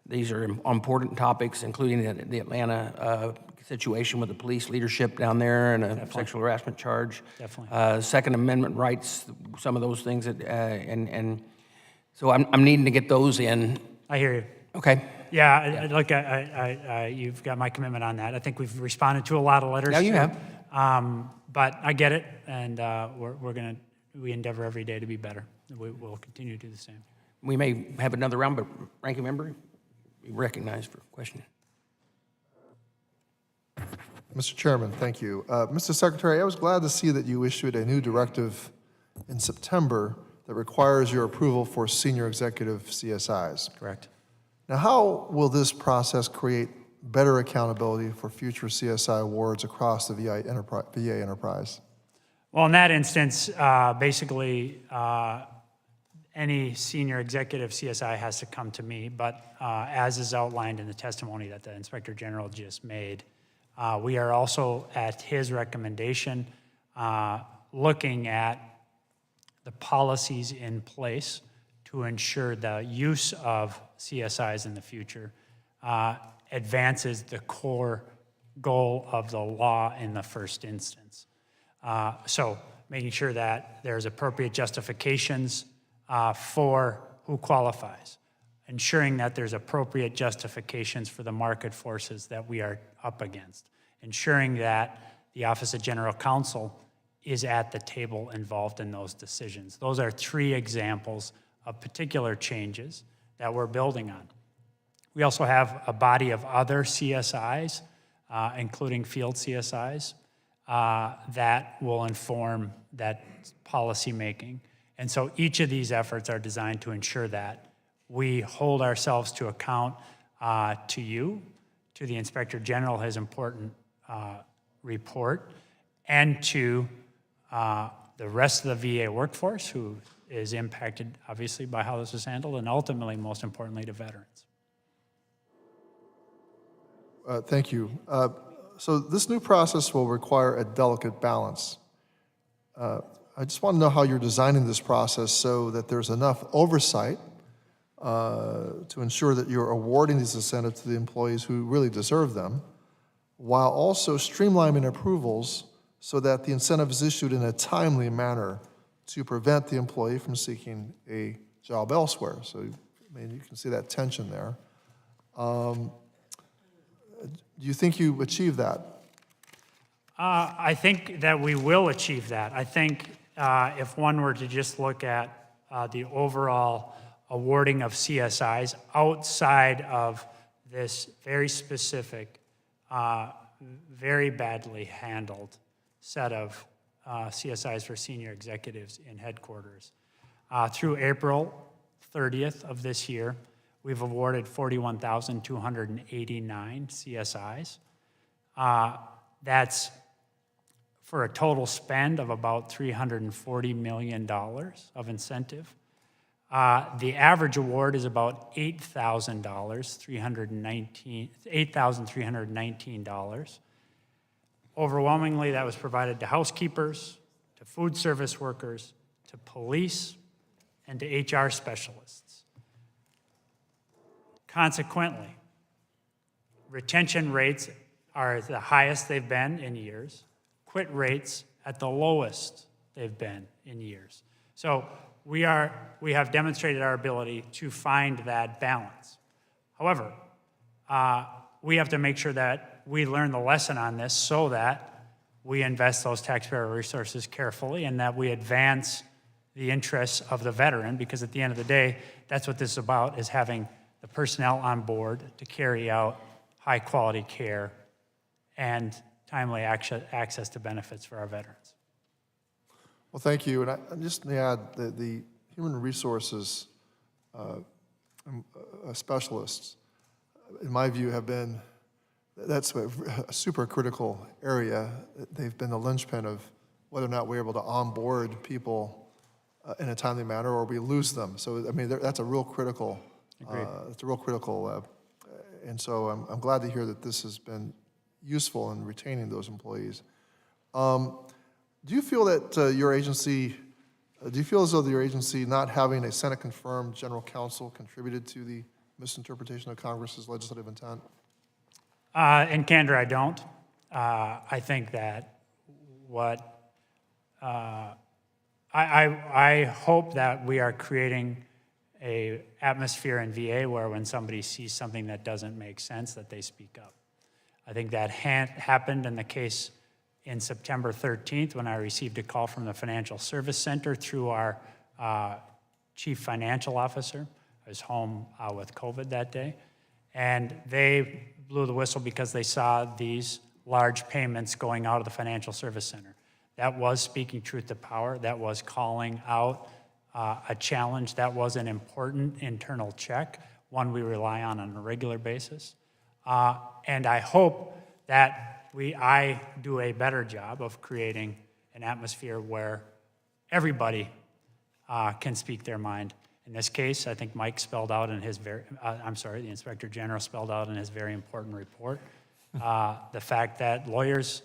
These are important topics, including the Atlanta situation with the police leadership down there and a sexual harassment charge. Definitely. Second Amendment rights, some of those things, and so I'm needing to get those in. I hear you. Okay. Yeah, look, you've got my commitment on that. I think we've responded to a lot of letters. Yeah, you have. But I get it, and we endeavor every day to be better. We'll continue to do the same. We may have another round, but ranking member, be recognized for questioning. Mr. Chairman, thank you. Mr. Secretary, I was glad to see that you issued a new directive in September that requires your approval for senior executive CSIs. Correct. Now, how will this process create better accountability for future CSI awards across the VA enterprise? Well, in that instance, basically, any senior executive CSI has to come to me, but as is outlined in the testimony that the Inspector General just made, we are also, at his recommendation, looking at the policies in place to ensure the use of CSIs in the future advances the core goal of the law in the first instance. So making sure that there's appropriate justifications for who qualifies, ensuring that there's appropriate justifications for the market forces that we are up against, ensuring that the Office of General Counsel is at the table involved in those decisions. Those are 3 examples of particular changes that we're building on. We also have a body of other CSIs, including field CSIs, that will inform that policy making. And so each of these efforts are designed to ensure that we hold ourselves to account to you, to the Inspector General, his important report, and to the rest of the VA workforce, who is impacted, obviously, by how this was handled, and ultimately, most importantly, to veterans. Thank you. So this new process will require a delicate balance. I just want to know how you're designing this process so that there's enough oversight to ensure that you're awarding these incentives to the employees who really deserve them, while also streamlining approvals so that the incentive is issued in a timely manner to prevent the employee from seeking a job elsewhere. So, I mean, you can see that tension there. Do you think you achieved that? I think that we will achieve that. I think if one were to just look at the overall awarding of CSIs outside of this very specific, very badly handled set of CSIs for senior executives in headquarters. Through April 30th of this year, we've awarded 41,289 CSIs. That's for a total spend of about $340 million of incentive. The average award is about $8,319. Overwhelmingly, that was provided to housekeepers, to food service workers, to police, and to HR specialists. Consequently, retention rates are the highest they've been in years. Quit rates at the lowest they've been in years. So we have demonstrated our ability to find that balance. However, we have to make sure that we learn the lesson on this so that we invest those taxpayer resources carefully and that we advance the interests of the veteran, because at the end of the day, that's what this is about, is having the personnel on board to carry out high quality care and timely access to benefits for our veterans. Well, thank you. And I just may add that the human resources specialists, in my view, that's a super critical area. They've been the linchpin of whether or not we're able to onboard people in a timely manner or we lose them. So, I mean, that's a real critical, and so I'm glad to hear that this has been useful in retaining those employees. Do you feel that your agency, do you feel as though your agency not having a Senate-confirmed general counsel contributed to the misinterpretation of Congress's legislative intent? In candor, I don't. I think that I hope that we are creating a atmosphere in VA where when somebody sees something that doesn't make sense, that they speak up. I think that happened in the case in September 13th when I received a call from the Financial Service Center through our chief financial officer. I was home with COVID that day, and they blew the whistle because they saw these large payments going out of the Financial Service Center. That was speaking truth to power. That was calling out a challenge. That was an important internal check, one we rely on a regular basis. And I hope that I do a better job of creating an atmosphere where everybody can speak their mind. In this case, I think Mike spelled out in his the Inspector General spelled out in his very important report the fact that lawyers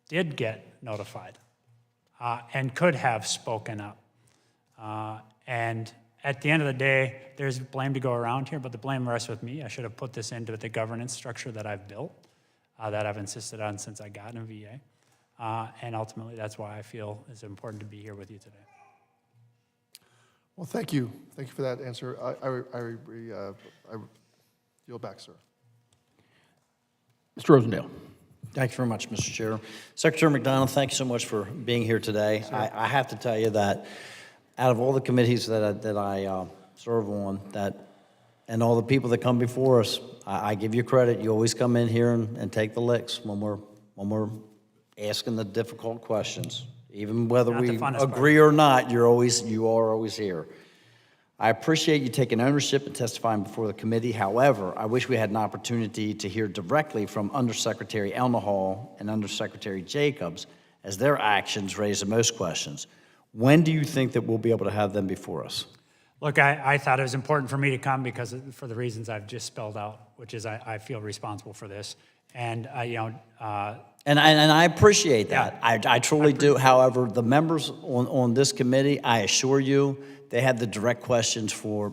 did get notified and could have spoken up. And at the end of the day, there's blame to go around here, but the blame rests with me. I should have put this into the governance structure that I've built, that I've insisted on since I got in VA. And ultimately, that's why I feel it's important to be here with you today. Well, thank you. Thank you for that answer. I yield back, sir. Mr. Rosendale. Thank you very much, Mr. Chair. Secretary McDonald, thank you so much for being here today. I have to tell you that out of all the committees that I serve on, and all the people that come before us, I give you credit. You always come in here and take the licks when we're asking the difficult questions. Even whether we agree or not, you are always here. I appreciate you taking ownership and testifying before the committee. However, I wish we had an opportunity to hear directly from Undersecretary Elnahal and Undersecretary Jacobs, as their actions raise the most questions. When do you think that we'll be able to have them before us? Look, I thought it was important for me to come because for the reasons I've just spelled out, which is I feel responsible for this. And, and I appreciate that. Yeah. I truly do. However, the members on this committee, I assure you, they had the direct questions for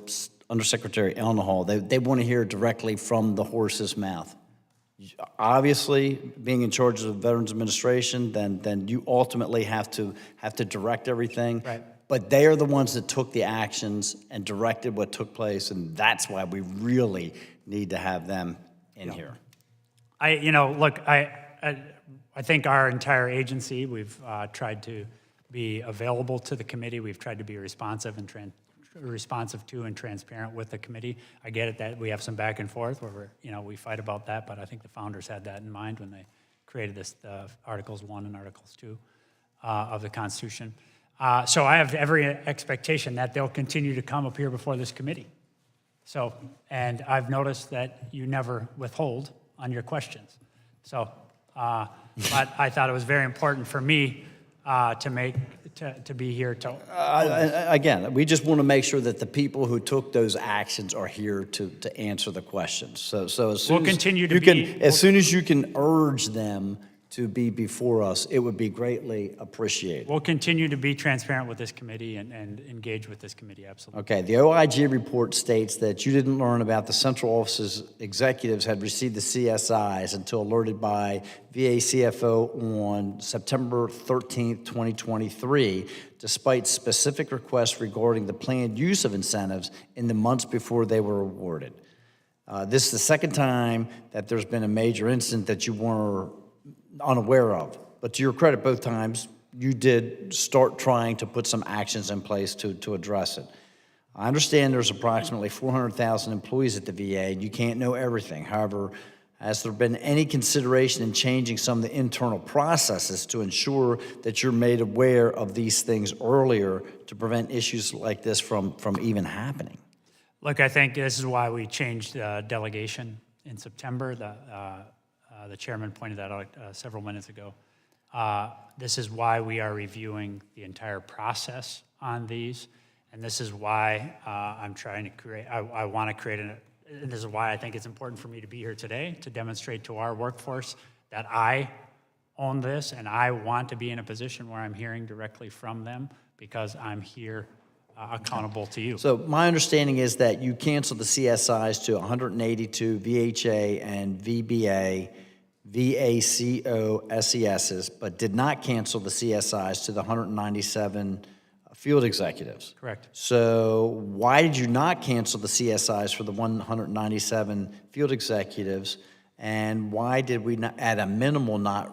Undersecretary Elnahal. They want to hear directly from the horse's mouth. Obviously, being in charge of the Veterans Administration, then you ultimately have to direct everything. Right. But they are the ones that took the actions and directed what took place, and that's why we really need to have them in here. I think our entire agency, we've tried to be available to the committee. We've tried to be responsive to and transparent with the committee. I get it that we have some back and forth where we fight about that, but I think the founders had that in mind when they created this Articles 1 and Articles 2 of the Constitution. So I have every expectation that they'll continue to come up here before this committee. So, and I've noticed that you never withhold on your questions. So, but I thought it was very important for me to be here to. Again, we just want to make sure that the people who took those actions are here to answer the questions. So as soon as soon as you can urge them to be before us, it would be greatly appreciated. We'll continue to be transparent with this committee and engage with this committee, absolutely. Okay, the OIG report states that you didn't learn about the central office's executives had received the CSIs until alerted by VA CFO on September 13th, 2023, despite specific requests regarding the planned use of incentives in the months before they were awarded. This is the second time that there's been a major incident that you were unaware of. But to your credit, both times you did start trying to put some actions in place to address it. I understand there's approximately 400,000 employees at the VA, and you can't know everything. However, Has there been any consideration in changing some of the internal processes to ensure that you're made aware of these things earlier to prevent issues like this from even happening? Look, I think this is why we changed delegation in September. The chairman pointed that out several minutes ago. This is why we are reviewing the entire process on these, and this is why I'm trying to create, I want to create and this is why I think it's important for me to be here today, to demonstrate to our workforce that I own this, and I want to be in a position where I'm hearing directly from them, because I'm here accountable to you. So my understanding is that you canceled the CSIs to 182 VHA and VBA, VACO SESs, but did not cancel the CSIs to the 197 field executives. Correct. So why did you not cancel the CSIs for the 197 field executives, and why did we not, at a minimal, not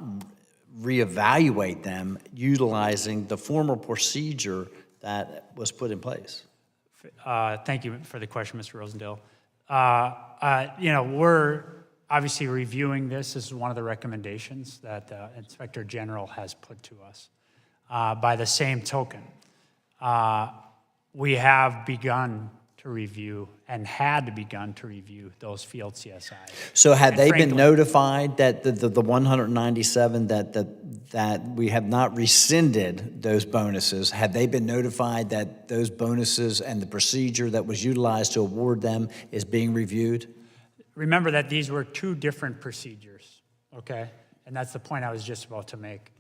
reevaluate them utilizing the former procedure that was put in place? Thank you for the question, Mr. Rosendale. We're obviously reviewing this. This is one of the recommendations that the Inspector General has put to us. By the same token, we have begun to review and had begun to review those field CSIs. So had And they been frankly- notified that the 197 that we have not rescinded those bonuses? Had they been notified that those bonuses and the procedure that was utilized to award them is being reviewed? Remember that these were two different procedures, okay? And that's the point I was just about to make,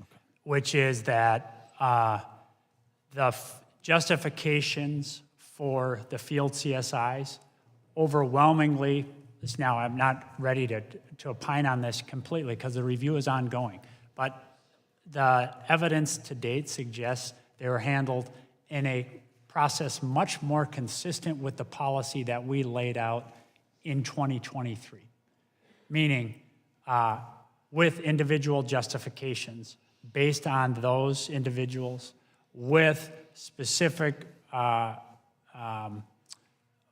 which is that the justifications for the field CSIs overwhelmingly, now I'm not ready to opine on this completely because the review is ongoing, but the evidence to date suggests they were handled in a process much more consistent with the policy that we laid out in 2023, meaning with individual justifications based on those individuals with specific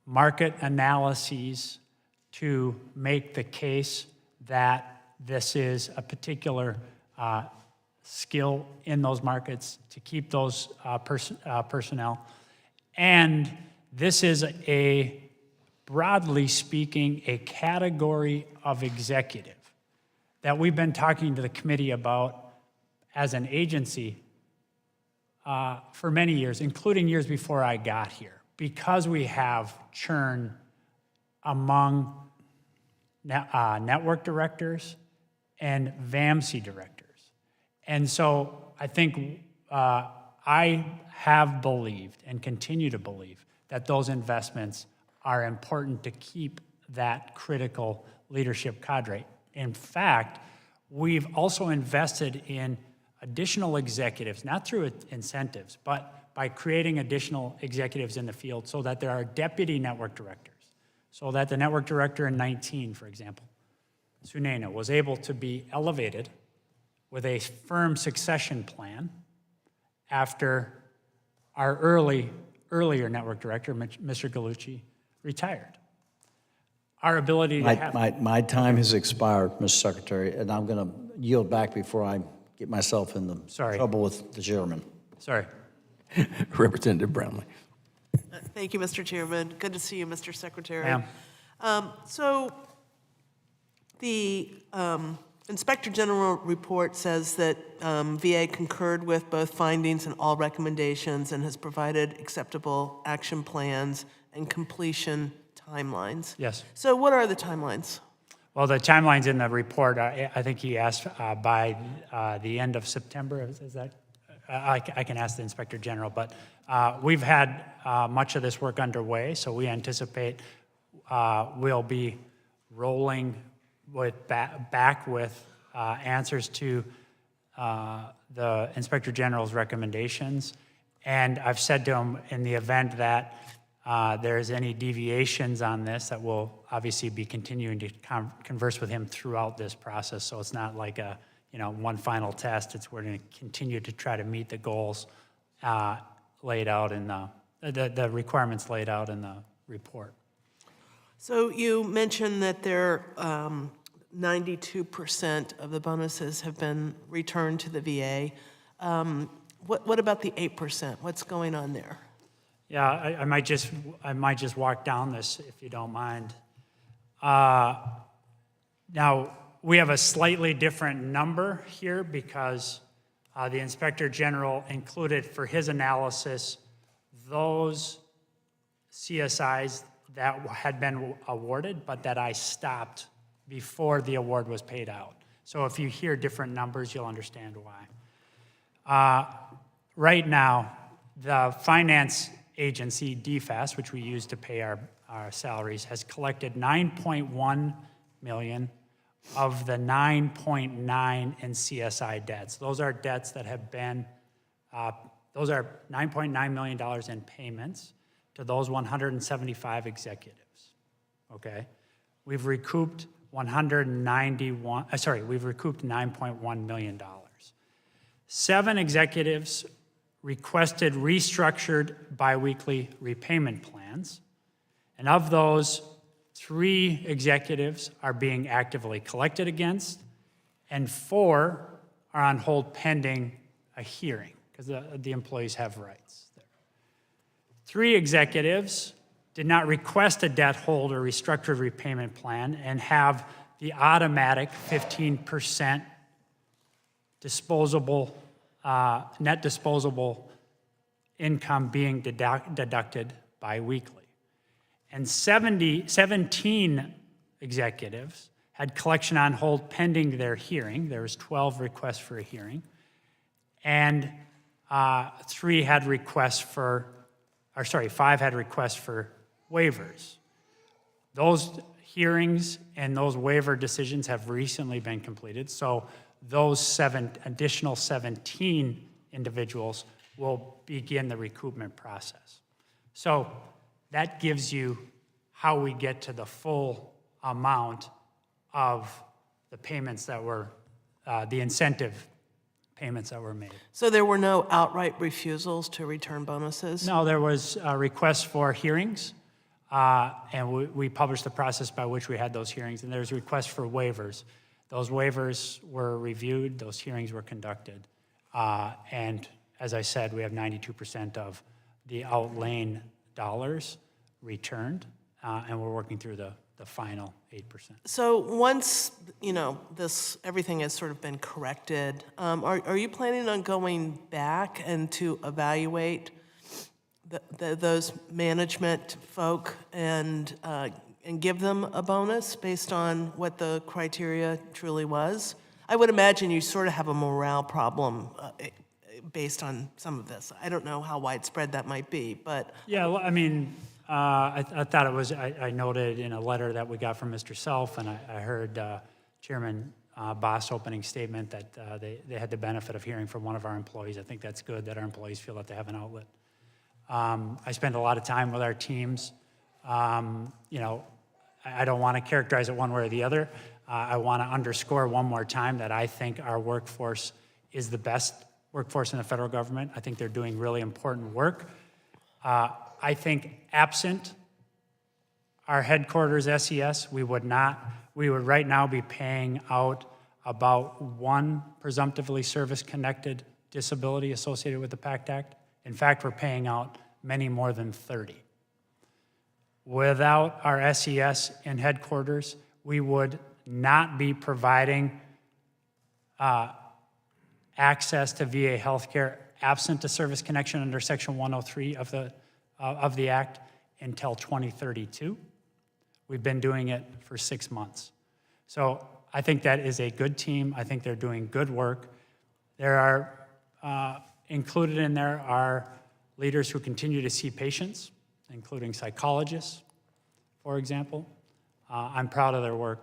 market analyses to make the case that this is a particular skill in those markets to keep those personnel. And this is broadly speaking, a category of executive that we've been talking to the committee about as an agency for many years, including years before I got here, because we have churn among network directors and VAMC directors. And so I think I have believed and continue to believe that those investments are important to keep that critical leadership cadre. In fact, we've also invested in additional executives, not through incentives, but by creating additional executives in the field so that there are deputy network directors, so that the network director in 19, for example, Sunena, was able to be elevated with a firm succession plan after our earlier network director, Mr. Gallucci, retired. Our ability to have... My time has expired, Mr. Secretary, and I'm going to yield back before I get myself in the trouble with the chairman. Sorry. Representative Brownlee. Thank you, Mr. Chairman. Good to see you, Mr. Secretary. Ma'am. So the Inspector General report says that VA concurred with both findings and all recommendations and has provided acceptable action plans and completion timelines. Yes. So what are the timelines? Well, the timeline's in the report. I think he asked by the end of September. Is that? I can ask the Inspector General, but we've had much of this work underway, so we anticipate we'll be rolling back with answers to the Inspector General's recommendations. And I've said to him, in the event that there's any deviations on this, that we'll obviously be continuing to converse with him throughout this process. So it's not like a one final test. We're going to continue to try to meet the goals laid out in the requirements laid out in the report. So you mentioned that 92% of the bonuses have been returned to the VA. What about the 8%? What's going on there? Yeah, I might just walk down this if you don't mind. Now, we have a slightly different number here because the Inspector General included for his analysis those CSIs that had been awarded, but that I stopped before the award was paid out. So if you hear different numbers, you'll understand why. Right now, the finance agency, DFAS, which we use to pay our salaries, has collected $9.1 million of the $9.9 in CSI debts. Those are debts that have been, those are $9.9 million in payments to those 175 executives, okay? We've recouped we've recouped $9.1 million. 7 executives requested restructured biweekly repayment plans, and of those, 3 executives are being actively collected against, and 4 are on hold pending a hearing, because the employees have rights there. 3 executives did not request a debt hold or restructured repayment plan and have the automatic 15% disposable, net disposable income being deducted biweekly. And 17 executives had collection on hold pending their hearing. There was 12 requests for a hearing. And 5 had requests for waivers. Those hearings and those waiver decisions have recently been completed, so those additional 17 individuals will begin the recoupment process. So that gives you how we get to the full amount of the payments that were, the incentive payments that were made. So there were no outright refusals to return bonuses? No, there was a request for hearings, and we published the process by which we had those hearings, and there's requests for waivers. Those waivers were reviewed, those hearings were conducted, and as I said, we have 92% of the outlaying dollars returned, and we're working through the final 8%. So once, everything has sort of been corrected, are you planning on going back and to evaluate those management folk and give them a bonus based on what the criteria truly was? I would imagine you sort of have a morale problem based on some of this. I don't know how widespread that might be, but... Yeah, well, I mean, I thought it was, I noted in a letter that we got from Mr. Self, and I heard Chairman Boss' opening statement that they had the benefit of hearing from one of our employees. I think that's good that our employees feel that they have an outlet. I spend a lot of time with our teams. I don't want to characterize it one way or the other. I want to underscore one more time that I think our workforce is the best workforce in the federal government. I think they're doing really important work. I think absent our headquarters SES, we would right now be paying out about 1 presumptively service-connected disability associated with the Pact Act. In fact, we're paying out many more than 30. Without our SES in headquarters, we would not be providing access to VA healthcare absent a service connection under Section 103 of the Act until 2032. We've been doing it for 6 months. So I think that is a good team. I think they're doing good work. There are, included in there are leaders who continue to see patients, including psychologists, for example. I'm proud of their work.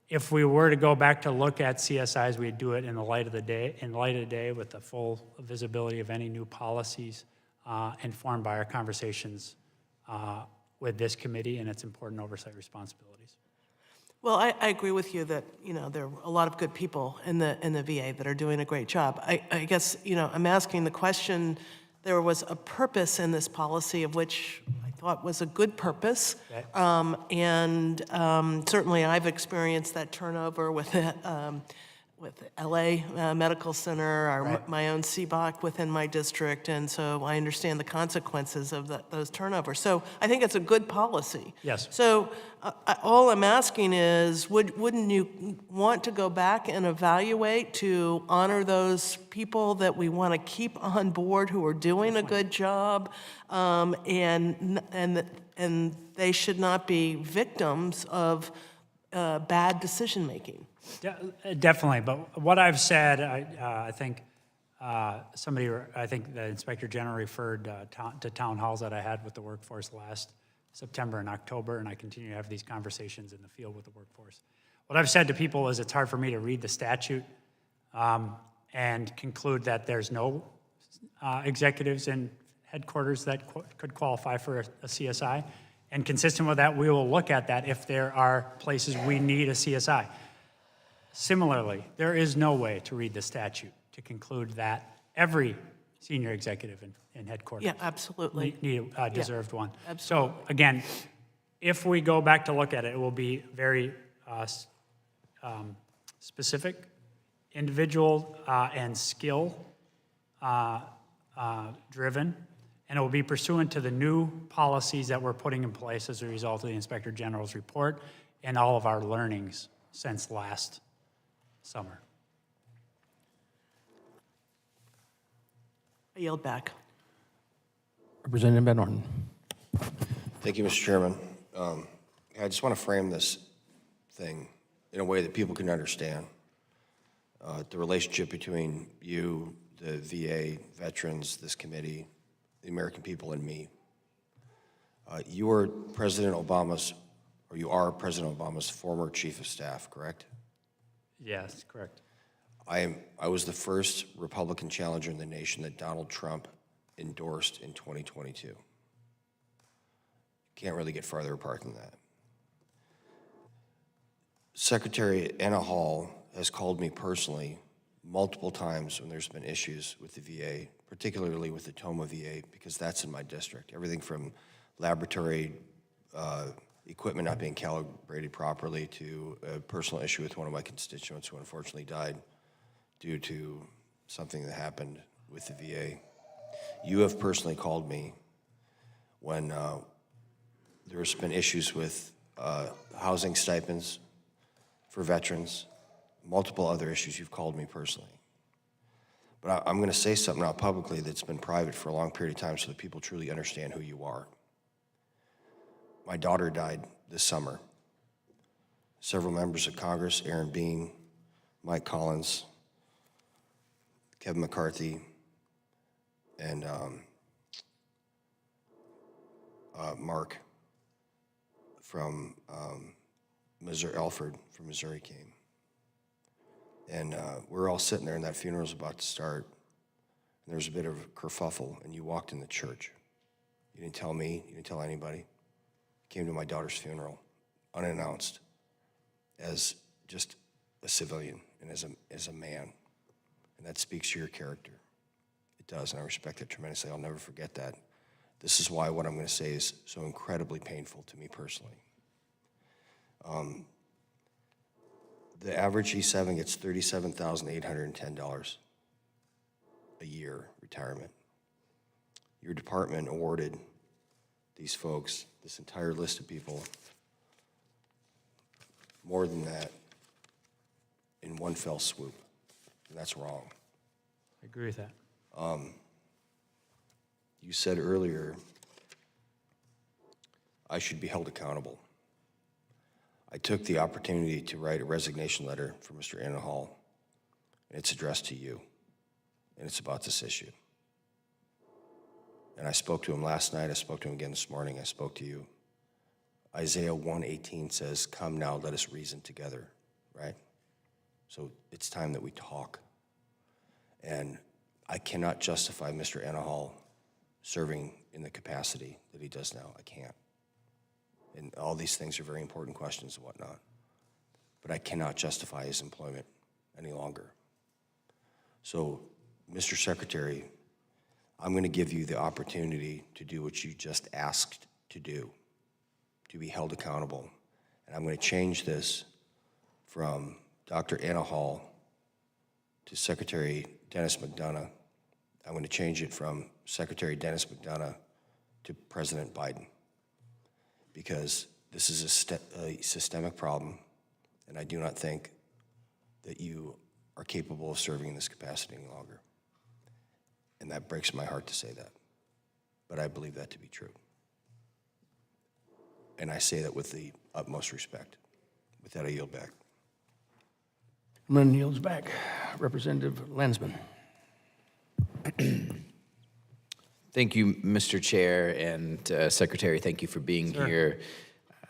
If we were to go back to look at CSIs, we'd do it in the light of the day, with the full visibility of any new policies, informed by our conversations with this committee and its important oversight responsibilities. Well, I agree with you that, there are a lot of good people in the VA that are doing a great job. I guess, I'm asking the question there was a purpose in this policy of which I thought was a good purpose. Okay. Certainly I've experienced that turnover with LA Medical Center, my own CBOC within my district, and so I understand the consequences of those turnovers. So I think it's a good policy. Yes. So all I'm asking is, wouldn't you want to go back and evaluate to honor those people that we want to keep on board who are doing a good job, and they should not be victims of bad decision making? Definitely, but what I've said, I think I think the Inspector General referred to town halls that I had with the workforce last September and October, and I continue to have these conversations in the field with the workforce. What I've said to people is it's hard for me to read the statute and conclude that there's no executives in headquarters that could qualify for a CSI. And consistent with that, we will look at that if there are places we need a CSI. Similarly, there is no way to read the statute to conclude that every senior executive in headquarters Yeah, absolutely. need a deserved one. absolutely. So again, if we go back to look at it, it will be very specific, individual and skill driven, and it will be pursuant to the new policies that we're putting in place as a result of the Inspector General's report and all of our learnings since last summer. I yield back. Representative Van Orton. Thank you, Mr. Chairman. I just want to frame this thing in a way that people can understand. The relationship between you, the VA, veterans, this committee, the American people, and me. You are President Obama's former chief of staff, correct? Yes, correct. I was the first Republican challenger in the nation that Donald Trump endorsed in 2022. Can't really get farther apart than that. Secretary Anna Hall has called me personally multiple times when there's been issues with the VA, particularly with the Toma VA, because that's in my district. Everything from laboratory equipment not being calibrated properly to a personal issue with one of my constituents who unfortunately died due to something that happened with the VA. You have personally called me when there's been issues with housing stipends for veterans, multiple other issues. You've called me personally. But I'm going to say something now publicly that's been private for a long period of time so that people truly understand who you are. My daughter died this summer. Several members of Congress, Aaron Bean, Mike Collins, Kevin McCarthy, and Mark from Missouri, Alford from Missouri came. And we're all sitting there, and that funeral was about to start. And there was a bit of a kerfuffle, and you walked in the church. You didn't tell me, you didn't tell anybody. You came to my daughter's funeral, unannounced, as just a civilian and as a man. And that speaks to your character. It does, and I respect it tremendously. I'll never forget that. This is why what I'm going to say is so incredibly painful to me personally. The average E7 gets $37,810 a year retirement. Your department awarded these folks, this entire list of people, more than that in one fell swoop, and that's wrong. I agree with that. You said earlier I should be held accountable. I took the opportunity to write a resignation letter for Mr. Anna Hall, and it's addressed to you, and it's about this issue. And I spoke to him last night, I spoke to him again this morning, I spoke to you. Isaiah 1:18 says, "Come now, let us reason together," right? So it's time that we talk. And I cannot justify Mr. Anna Hall serving in the capacity that he does now. I can't. And all these things are very important questions and whatnot. But I cannot justify his employment any longer. So, Mr. Secretary, I'm going to give you the opportunity to do what you just asked to do, to be held accountable. And I'm going to change this from Dr. Anna Hall to Secretary Dennis McDonough. I'm going to change it from Secretary Dennis McDonough to President Biden, because this is a systemic problem, and I do not think that you are capable of serving in this capacity any longer. And that breaks my heart to say that, but I believe that to be true. And I say that with the utmost respect. With that, I yield back. Then yields back. Representative Lensman. Thank you, Mr. Chair, and Secretary, thank you for being here.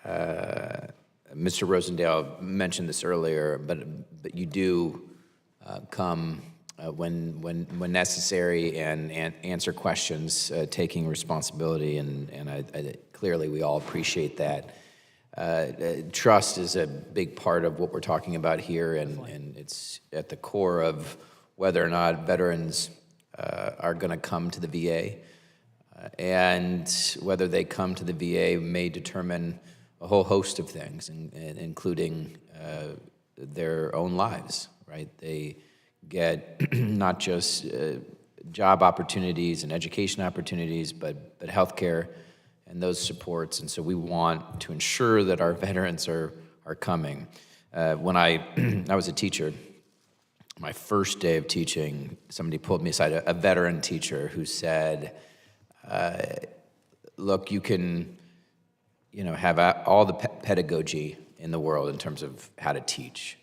Mr. Rosendale mentioned this earlier, but you do come when necessary and answer questions, taking responsibility, and I clearly we all appreciate that. Trust is a big part of what we're talking about here, and it's at the core of whether or not veterans are going to come to the VA. And whether they come to the VA may determine a whole host of things, including their own lives, right? They get not just job opportunities and education opportunities, but healthcare and those supports. And so we want to ensure that our veterans are coming. When I was a teacher, my first day of teaching, somebody pulled me aside, a veteran teacher who said, look, you can, have all the pedagogy in the world in terms of how to teach.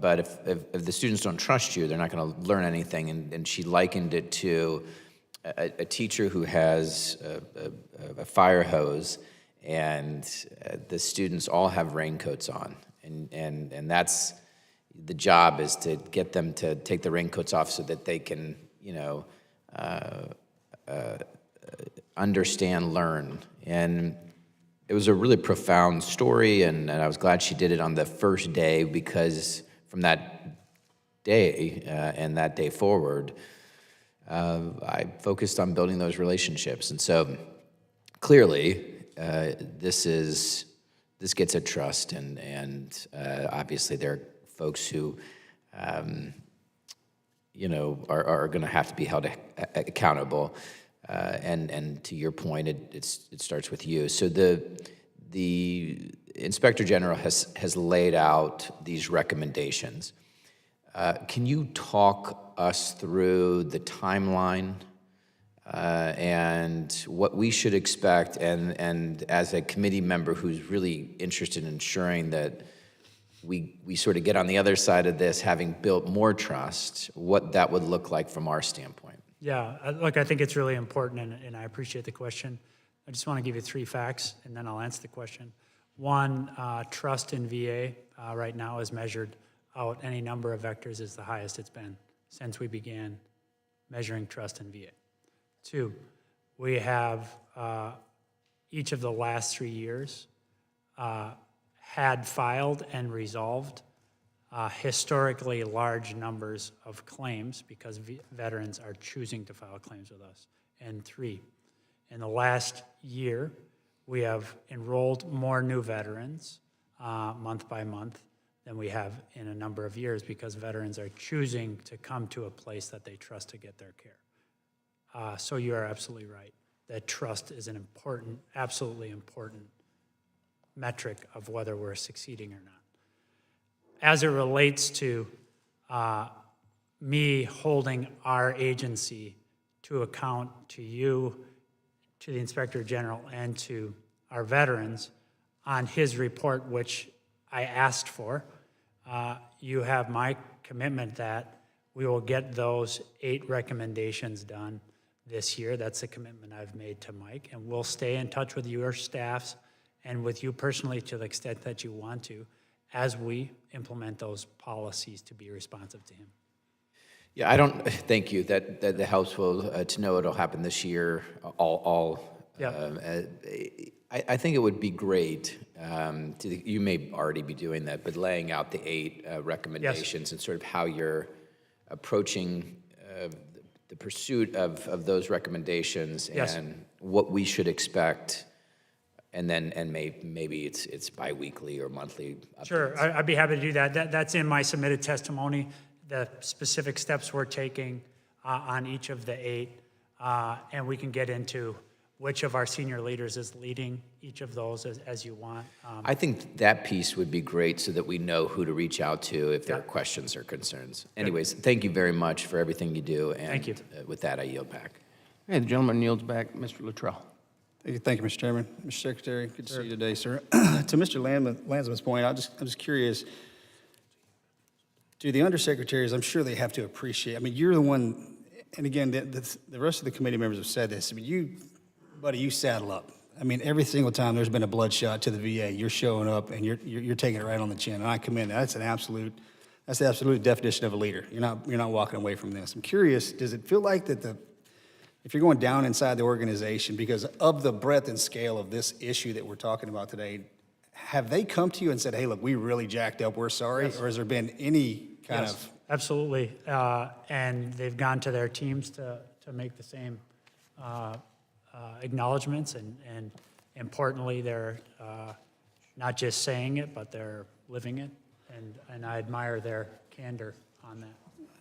But if the students don't trust you, they're not going to learn anything. And she likened it to a teacher who has a fire hose, and the students all have raincoats on. And that's the job, is to get them to take the raincoats off so that they can, understand, learn. And it was a really profound story, and I was glad she did it on the first day, because from that day and that day forward, I focused on building those relationships. And so clearly, this gets at trust, and obviously there are folks who are going to have to be held accountable. And to your point, it starts with you. So the Inspector General has laid out these recommendations. Can you talk us through the timeline and what we should expect? And as a committee member who's really interested in ensuring that we sort of get on the other side of this, having built more trust, what that would look like from our standpoint. Yeah, look, I think it's really important, and I appreciate the question. I just want to give you 3 facts, and then I'll answer the question. One, trust in VA right now is measured out any number of vectors, is the highest it's been since we began measuring trust in VA. 2, we have each of the last 3 years had filed and resolved historically large numbers of claims, because veterans are choosing to file claims with us. And 3, in the last year, we have enrolled more new veterans month by month than we have in a number of years, because veterans are choosing to come to a place that they trust to get their care. So you are absolutely right, that trust is an important, absolutely important metric of whether we're succeeding or not. As it relates to me holding our agency to account to you, to the Inspector General, and to our veterans on his report, which I asked for, you have my commitment that we will get those 8 recommendations done this year. That's a commitment I've made to Mike, and we'll stay in touch with your staffs and with you personally to the extent that you want to, as we implement those policies to be responsive to him. Yeah, thank you. That helps to know it'll happen this year. I think it would be great, you may already be doing that, but laying out the 8 recommendations. Yes. And sort of how you're approaching the the pursuit of those recommendations Yes. and what we should expect, and maybe it's biweekly or monthly updates. Sure, I'd be happy to do that. That's in my submitted testimony, the specific steps we're taking on each of the 8. And we can get into which of our senior leaders is leading each of those as you want. I think that piece would be great so that we know who to reach out to if there are questions or concerns. Anyways, thank you very much for everything you do. And Thank you. With that, I yield back. Okay, the gentleman yields back, Mr. Luttrell. Thank you, Mr. Chairman. Mr. Secretary, good to see you today, sir. To Mr. Lansman's point, I'm just curious, to the undersecretaries, I'm sure they have to appreciate, I mean, you're the one, and again, the rest of the committee members have said this, I mean, you saddle up. I mean, every single time there's been a bloodshot to the VA, you're showing up and you're taking it right on the chin, and I commend that. That's the absolute definition of a leader. You're not walking away from this. I'm curious, does it feel like that if you're going down inside the organization, because of the breadth and scale of this issue that we're talking about today, have they come to you and said, hey, look, we really jacked up, we're sorry? Yes. Or has there been any kind of... Absolutely. And they've gone to their teams to make the same acknowledgments. And importantly, they're not just saying it, but they're living it. And I admire their candor on that.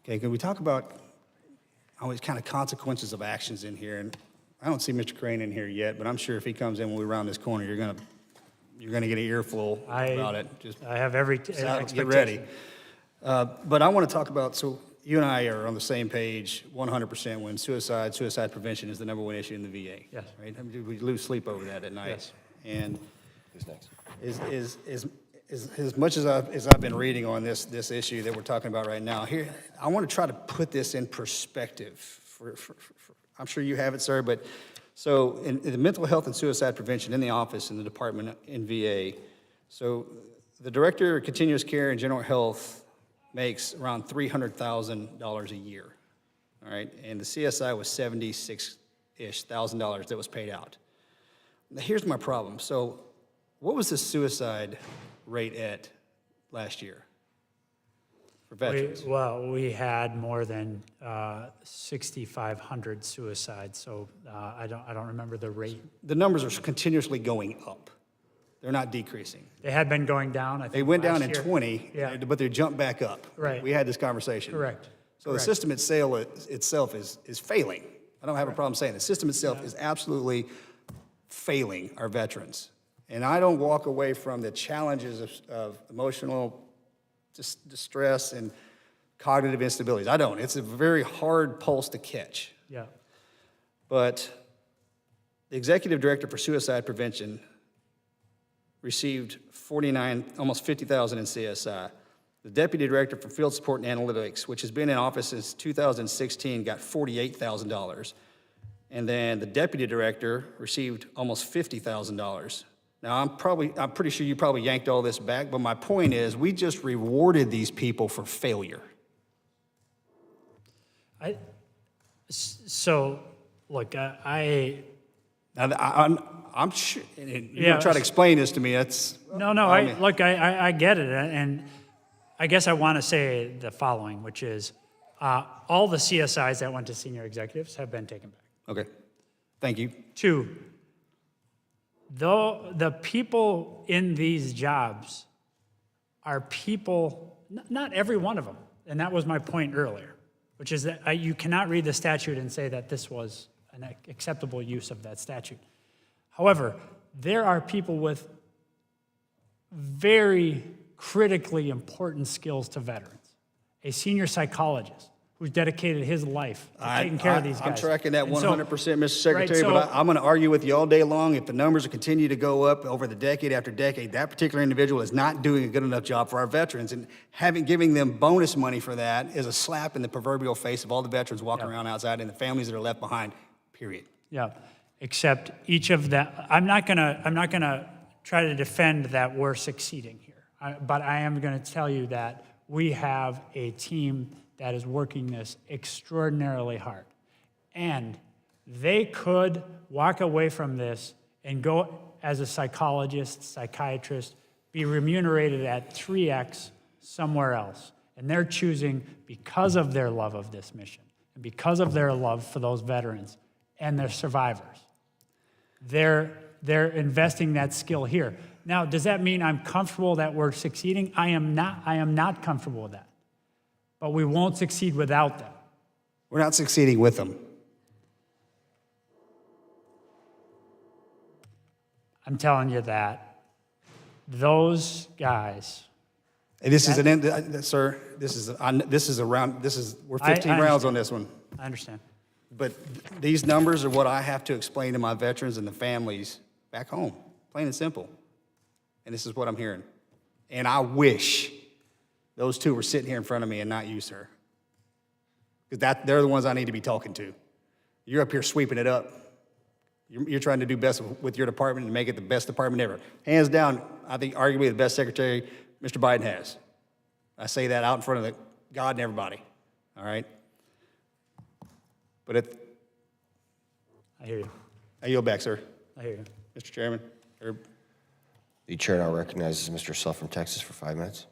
Okay, can we talk about always kind of consequences of actions in here? And I don't see Mr. Crane in here yet, but I'm sure if he comes in when we round this corner, you're gonna get an earful about it. I have every Get ready. But I want to talk about, so you and I are on the same page 100% when suicide prevention is the number one issue in the VA. Yes. Right? I mean, we lose sleep over that at night. Yes. And as much as I've been reading on this issue that we're talking about right now, here, I want to try to put this in perspective. I'm sure you have it, sir, but so in the mental health and suicide prevention in the office, in the department in VA, so the director of continuous care and general health makes around $300,000 a year, all right? And the CSI was $76,000-ish that was paid out. Now, here's my problem. So what was the suicide rate at last year for veterans? We had more than 6,500 suicides, so I don't remember the rate. The numbers are continuously going up. They're not decreasing. They had been going down, I think. They went down in last year. 20, Yeah. but they jumped back up. Right. We had this conversation. Correct. So Correct. the system itself is failing. I don't have a problem saying it. The system itself is absolutely failing our veterans. And I don't walk away from the challenges of emotional distress and cognitive instabilities. I don't. It's a very hard pulse to catch. Yeah. But the executive director for suicide prevention received almost $50,000 in CSI. The deputy director for field support and analytics, which has been in office since 2016, got $48,000. And then the deputy director received almost $50,000. Now, I'm pretty sure you probably yanked all this back, but my point is we just rewarded these people for failure. So, look, Now, I'm sure, and you're gonna try to explain this to me, that's... I get it, and I guess I want to say the following, which is all the CSIs that went to senior executives have been taken back. Okay, thank you. 2, though the people in these jobs are people, not every one of them, and that was my point earlier, which is that you cannot read the statute and say that this was an acceptable use of that statute. However, there are people with very critically important skills to veterans. A senior psychologist who's dedicated his life to taking care of these guys. I'm tracking that And so- 100%, Mr. Secretary, right, but I'm going to argue with you all day long. If the numbers continue to go up over the decade after decade, that particular individual is not doing a good enough job for our veterans. And giving them bonus money for that is a slap in the proverbial face of all the veterans walking around outside and the families that are left behind, period. Yeah, except each of that, I'm not gonna try to defend that we're succeeding here, but I am gonna tell you that we have a team that is working this extraordinarily hard. And they could walk away from this and go as a psychologist, psychiatrist, be remunerated at 3x somewhere else. And they're choosing because of their love of this mission And because of their love for those veterans and their survivors, they're investing that skill here. Now, does that mean I'm comfortable that we're succeeding? I am not comfortable with that. But we won't succeed without them. We're not succeeding with them. I'm telling you that those guys. And this is an end, sir. We're 15 rounds on this one. I understand. But these numbers are what I have to explain to my veterans and the families back home, plain and simple. And this is what I'm hearing. And I wish those two were sitting here in front of me and not you, sir. Because they're the ones I need to be talking to. You're up here sweeping it up. You're trying to do best with your department and make it the best department ever. Hands down, I think arguably the best secretary Mr. Biden has. I say that out in front of God and everybody, all right? But I hear you. I yield back, sir. I hear you. Mr. Chairman. The chair now recognizes Mr. Sull from Texas for 5 minutes.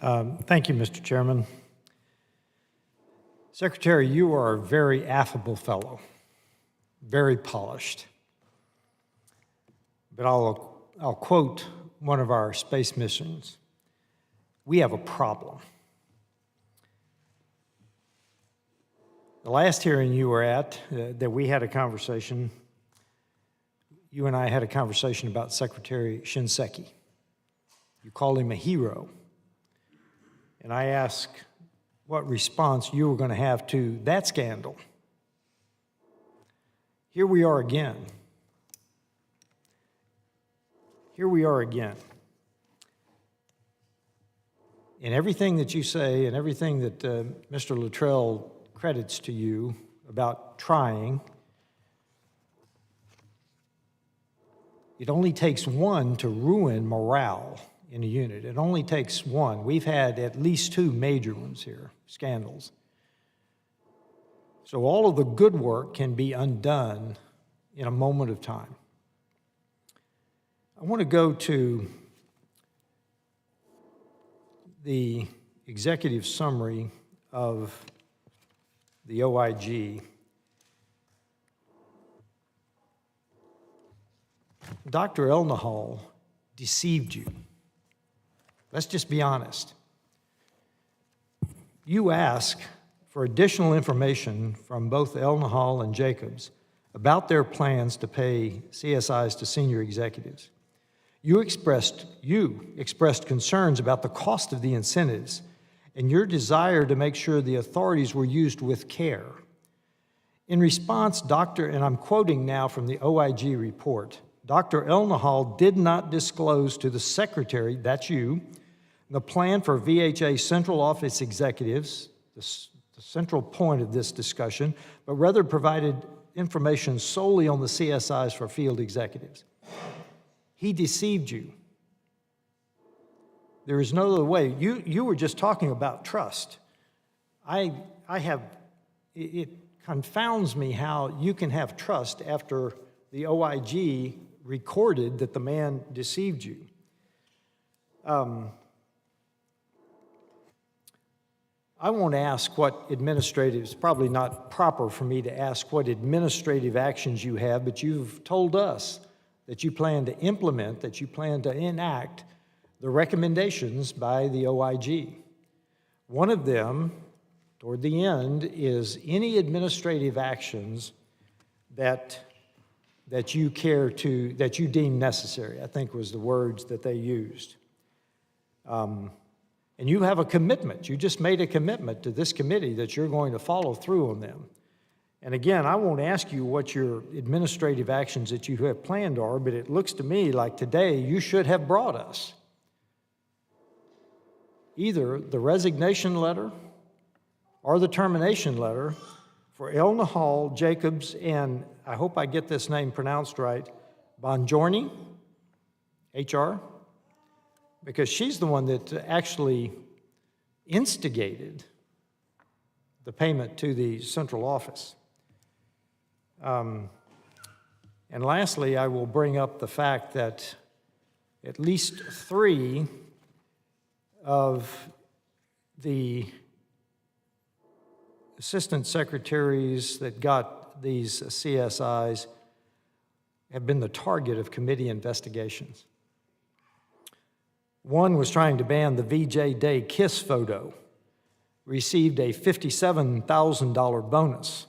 Thank you, Mr. Chairman. Secretary, you are a very affable fellow, very polished. But I'll quote one of our space missions. We have a problem. The last hearing you were at, that we had a conversation, you and I had a conversation about Secretary Shinseki. You called him a hero. And I asked what response you were going to have to that scandal. Here we are again. Here we are again. In everything that you say and everything that Mr. Luttrell credits to you about trying, it only takes one to ruin morale in a unit. It only takes one. We've had at least 2 major ones here, scandals. So all of the good work can be undone in a moment of time. I want to go to the executive summary of the OIG. Dr. Elnahal deceived you. Let's just be honest. You asked for additional information from both Elnahal and Jacobs about their plans to pay CSIs to senior executives. You expressed concerns about the cost of the incentives and your desire to make sure the authorities were used with care. In response, and I'm quoting now from the OIG report, Dr. Elnahal did not disclose to the secretary, that's you, the plan for VHA central office executives, the central point of this discussion, but rather provided information solely on the CSIs for field executives. He deceived you. There is no other way. You were just talking about trust. It confounds me how you can have trust after the OIG recorded that the man deceived you. I won't ask what it's probably not proper for me to ask what administrative actions you have, but you've told us that you plan to implement, that you plan to enact the recommendations by the OIG. One of them, toward the end, is any administrative actions that you deem necessary, I think was the words that they used. And you have a commitment. You just made a commitment to this committee that you're going to follow through on them. And again, I won't ask you what your administrative actions that you have planned are, but it looks to me like today you should have brought us either the resignation letter or the termination letter for Elnahal, Jacobs, and I hope I get this name pronounced right, Bongiorni, HR, because she's the one that actually instigated the payment to the central office. And lastly, I will bring up the fact that at least 3 of the assistant secretaries that got these CSIs have been the target of committee investigations. One was trying to ban the VJ Day kiss photo, received a $57,000 bonus.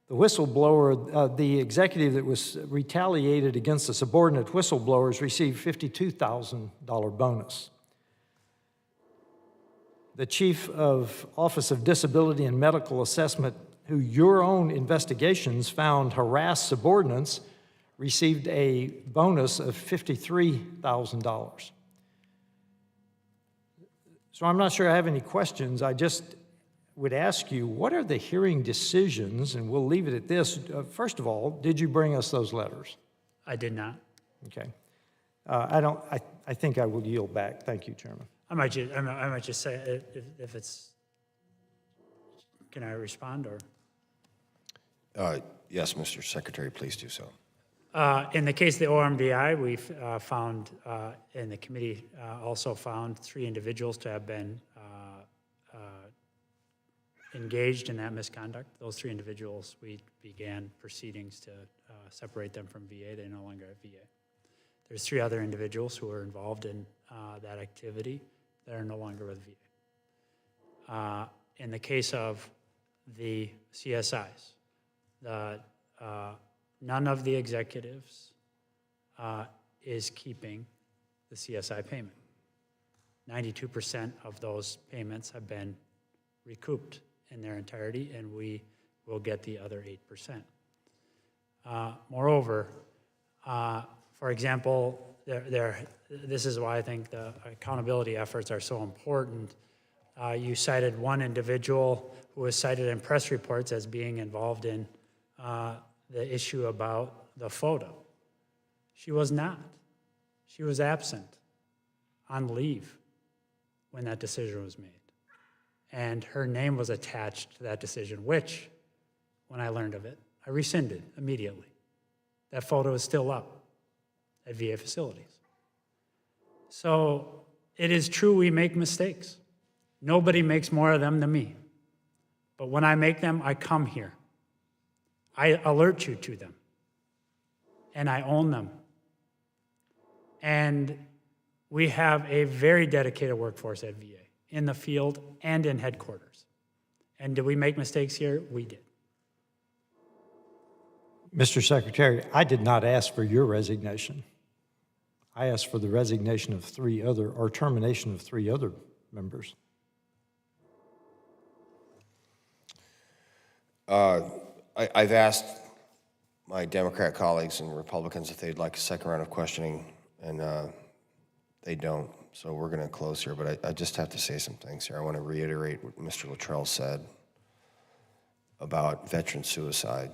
The whistleblower, the executive that was retaliated against the subordinate whistleblowers received $52,000 bonus. The chief of Office of Disability and Medical Assessment, who your own investigations found harassed subordinates, received a bonus of $53,000. So I'm not sure I have any questions. I just would ask you, what are the hearing decisions? And we'll leave it at this. First of all, did you bring us those letters? I did not. Okay. I think I will yield back. Thank you, Chairman. I might just say, if it's, can I respond, or? Yes, Mr. Secretary, please do so. In the case of the OMBI, we've found, and the committee also found 3 individuals to have been engaged in that misconduct. Those 3 individuals, we began proceedings to separate them from VA. They're no longer at VA. There's 3 other individuals who were involved in that activity that are no longer with VA. In the case of the CSIs, none of the executives is keeping the CSI payment. 92% of those payments have been recouped in their entirety, and we will get the other 8%. Moreover, for example, this is why I think the accountability efforts are so important. You cited one individual who was cited in press reports as being involved in the issue about the photo. She was not. She was absent on leave when that decision was made. And her name was attached to that decision, which, when I learned of it, I rescinded immediately. That photo is still up at VA facilities. So it is true we make mistakes. Nobody makes more of them than me. But when I make them, I come here. I alert you to them. And I own them. And we have a very dedicated workforce at VA, in the field and in headquarters. And did we make mistakes here? We did. Mr. Secretary, I did not ask for your resignation. I asked for the resignation of 3 other, or termination of 3 other members. I've asked my Democrat colleagues and Republicans if they'd like a second round of questioning, and they don't. So we're going to close here, but I just have to say some things here. I want to reiterate what Mr. Luttrell said about veteran suicide.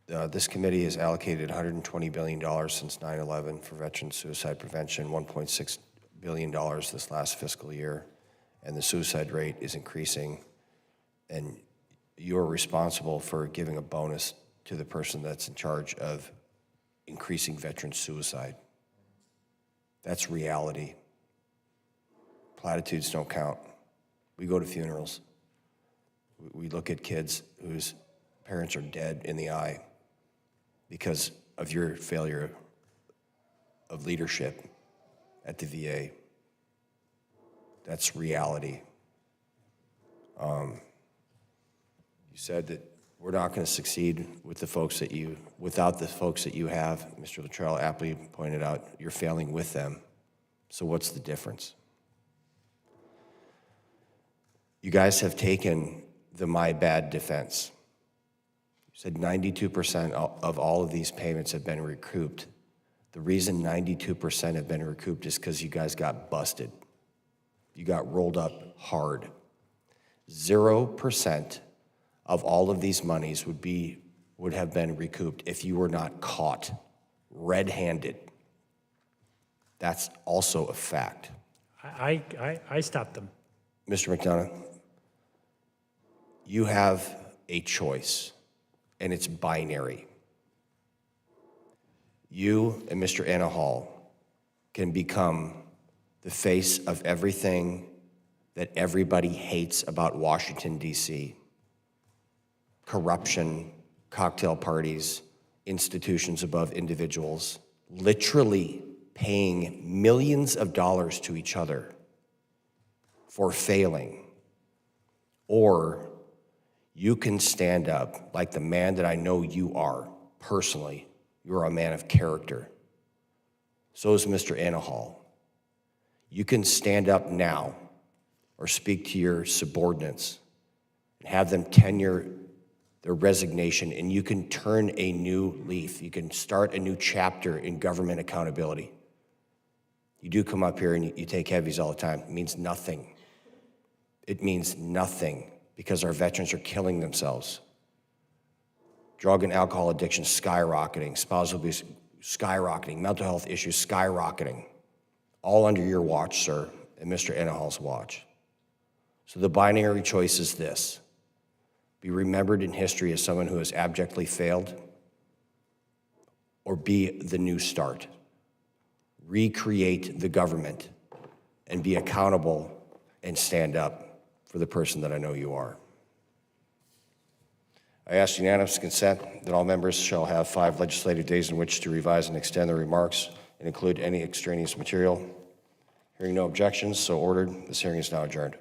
This committee has allocated $120 billion since 9/11 for veteran suicide prevention, $1.6 billion this last fiscal year, and the suicide rate is increasing. And you're responsible for giving a bonus to the person that's in charge of increasing veteran suicide. That's reality. Platitudes don't count. We go to funerals. We look at kids whose parents are dead in the eye because of your failure of leadership at the VA. That's reality. You said that we're not going to succeed with the folks that without the folks that you have. Mr. Luttrell aptly pointed out you're failing with them. So what's the difference? You guys have taken the my bad defense. You said 92% of all of these payments have been recouped. The reason 92% have been recouped is because you guys got busted. You got rolled up hard. 0% of all of these monies would have been recouped if you were not caught red-handed. That's also a fact. I stopped them. Mr. McDonough, you have a choice, and it's binary. You and Mr. Anahal can become the face of everything that everybody hates about Washington, D.C. Corruption, cocktail parties, institutions above individuals, literally paying millions of dollars to each other for failing. Or you can stand up like the man that I know you are personally. You're a man of character. So is Mr. Anahal. You can stand up now or speak to your subordinates and have them tenure their resignation, and you can turn a new leaf. You can start a new chapter in government accountability. You do come up here and you take heavies all the time. It means nothing. It means nothing because our veterans are killing themselves. Drug and alcohol addiction skyrocketing, spousal abuse skyrocketing, mental health issues skyrocketing. All under your watch, sir, and Mr. Anahal's watch. So the binary choice is this: be remembered in history as someone who has abjectly failed, or be the new start. Recreate the government and be accountable and stand up for the person that I know you are. I ask unanimous consent that all members shall have 5 legislative days in which to revise and extend their remarks and include any extraneous material. Hearing no objections, so ordered. This hearing is now adjourned.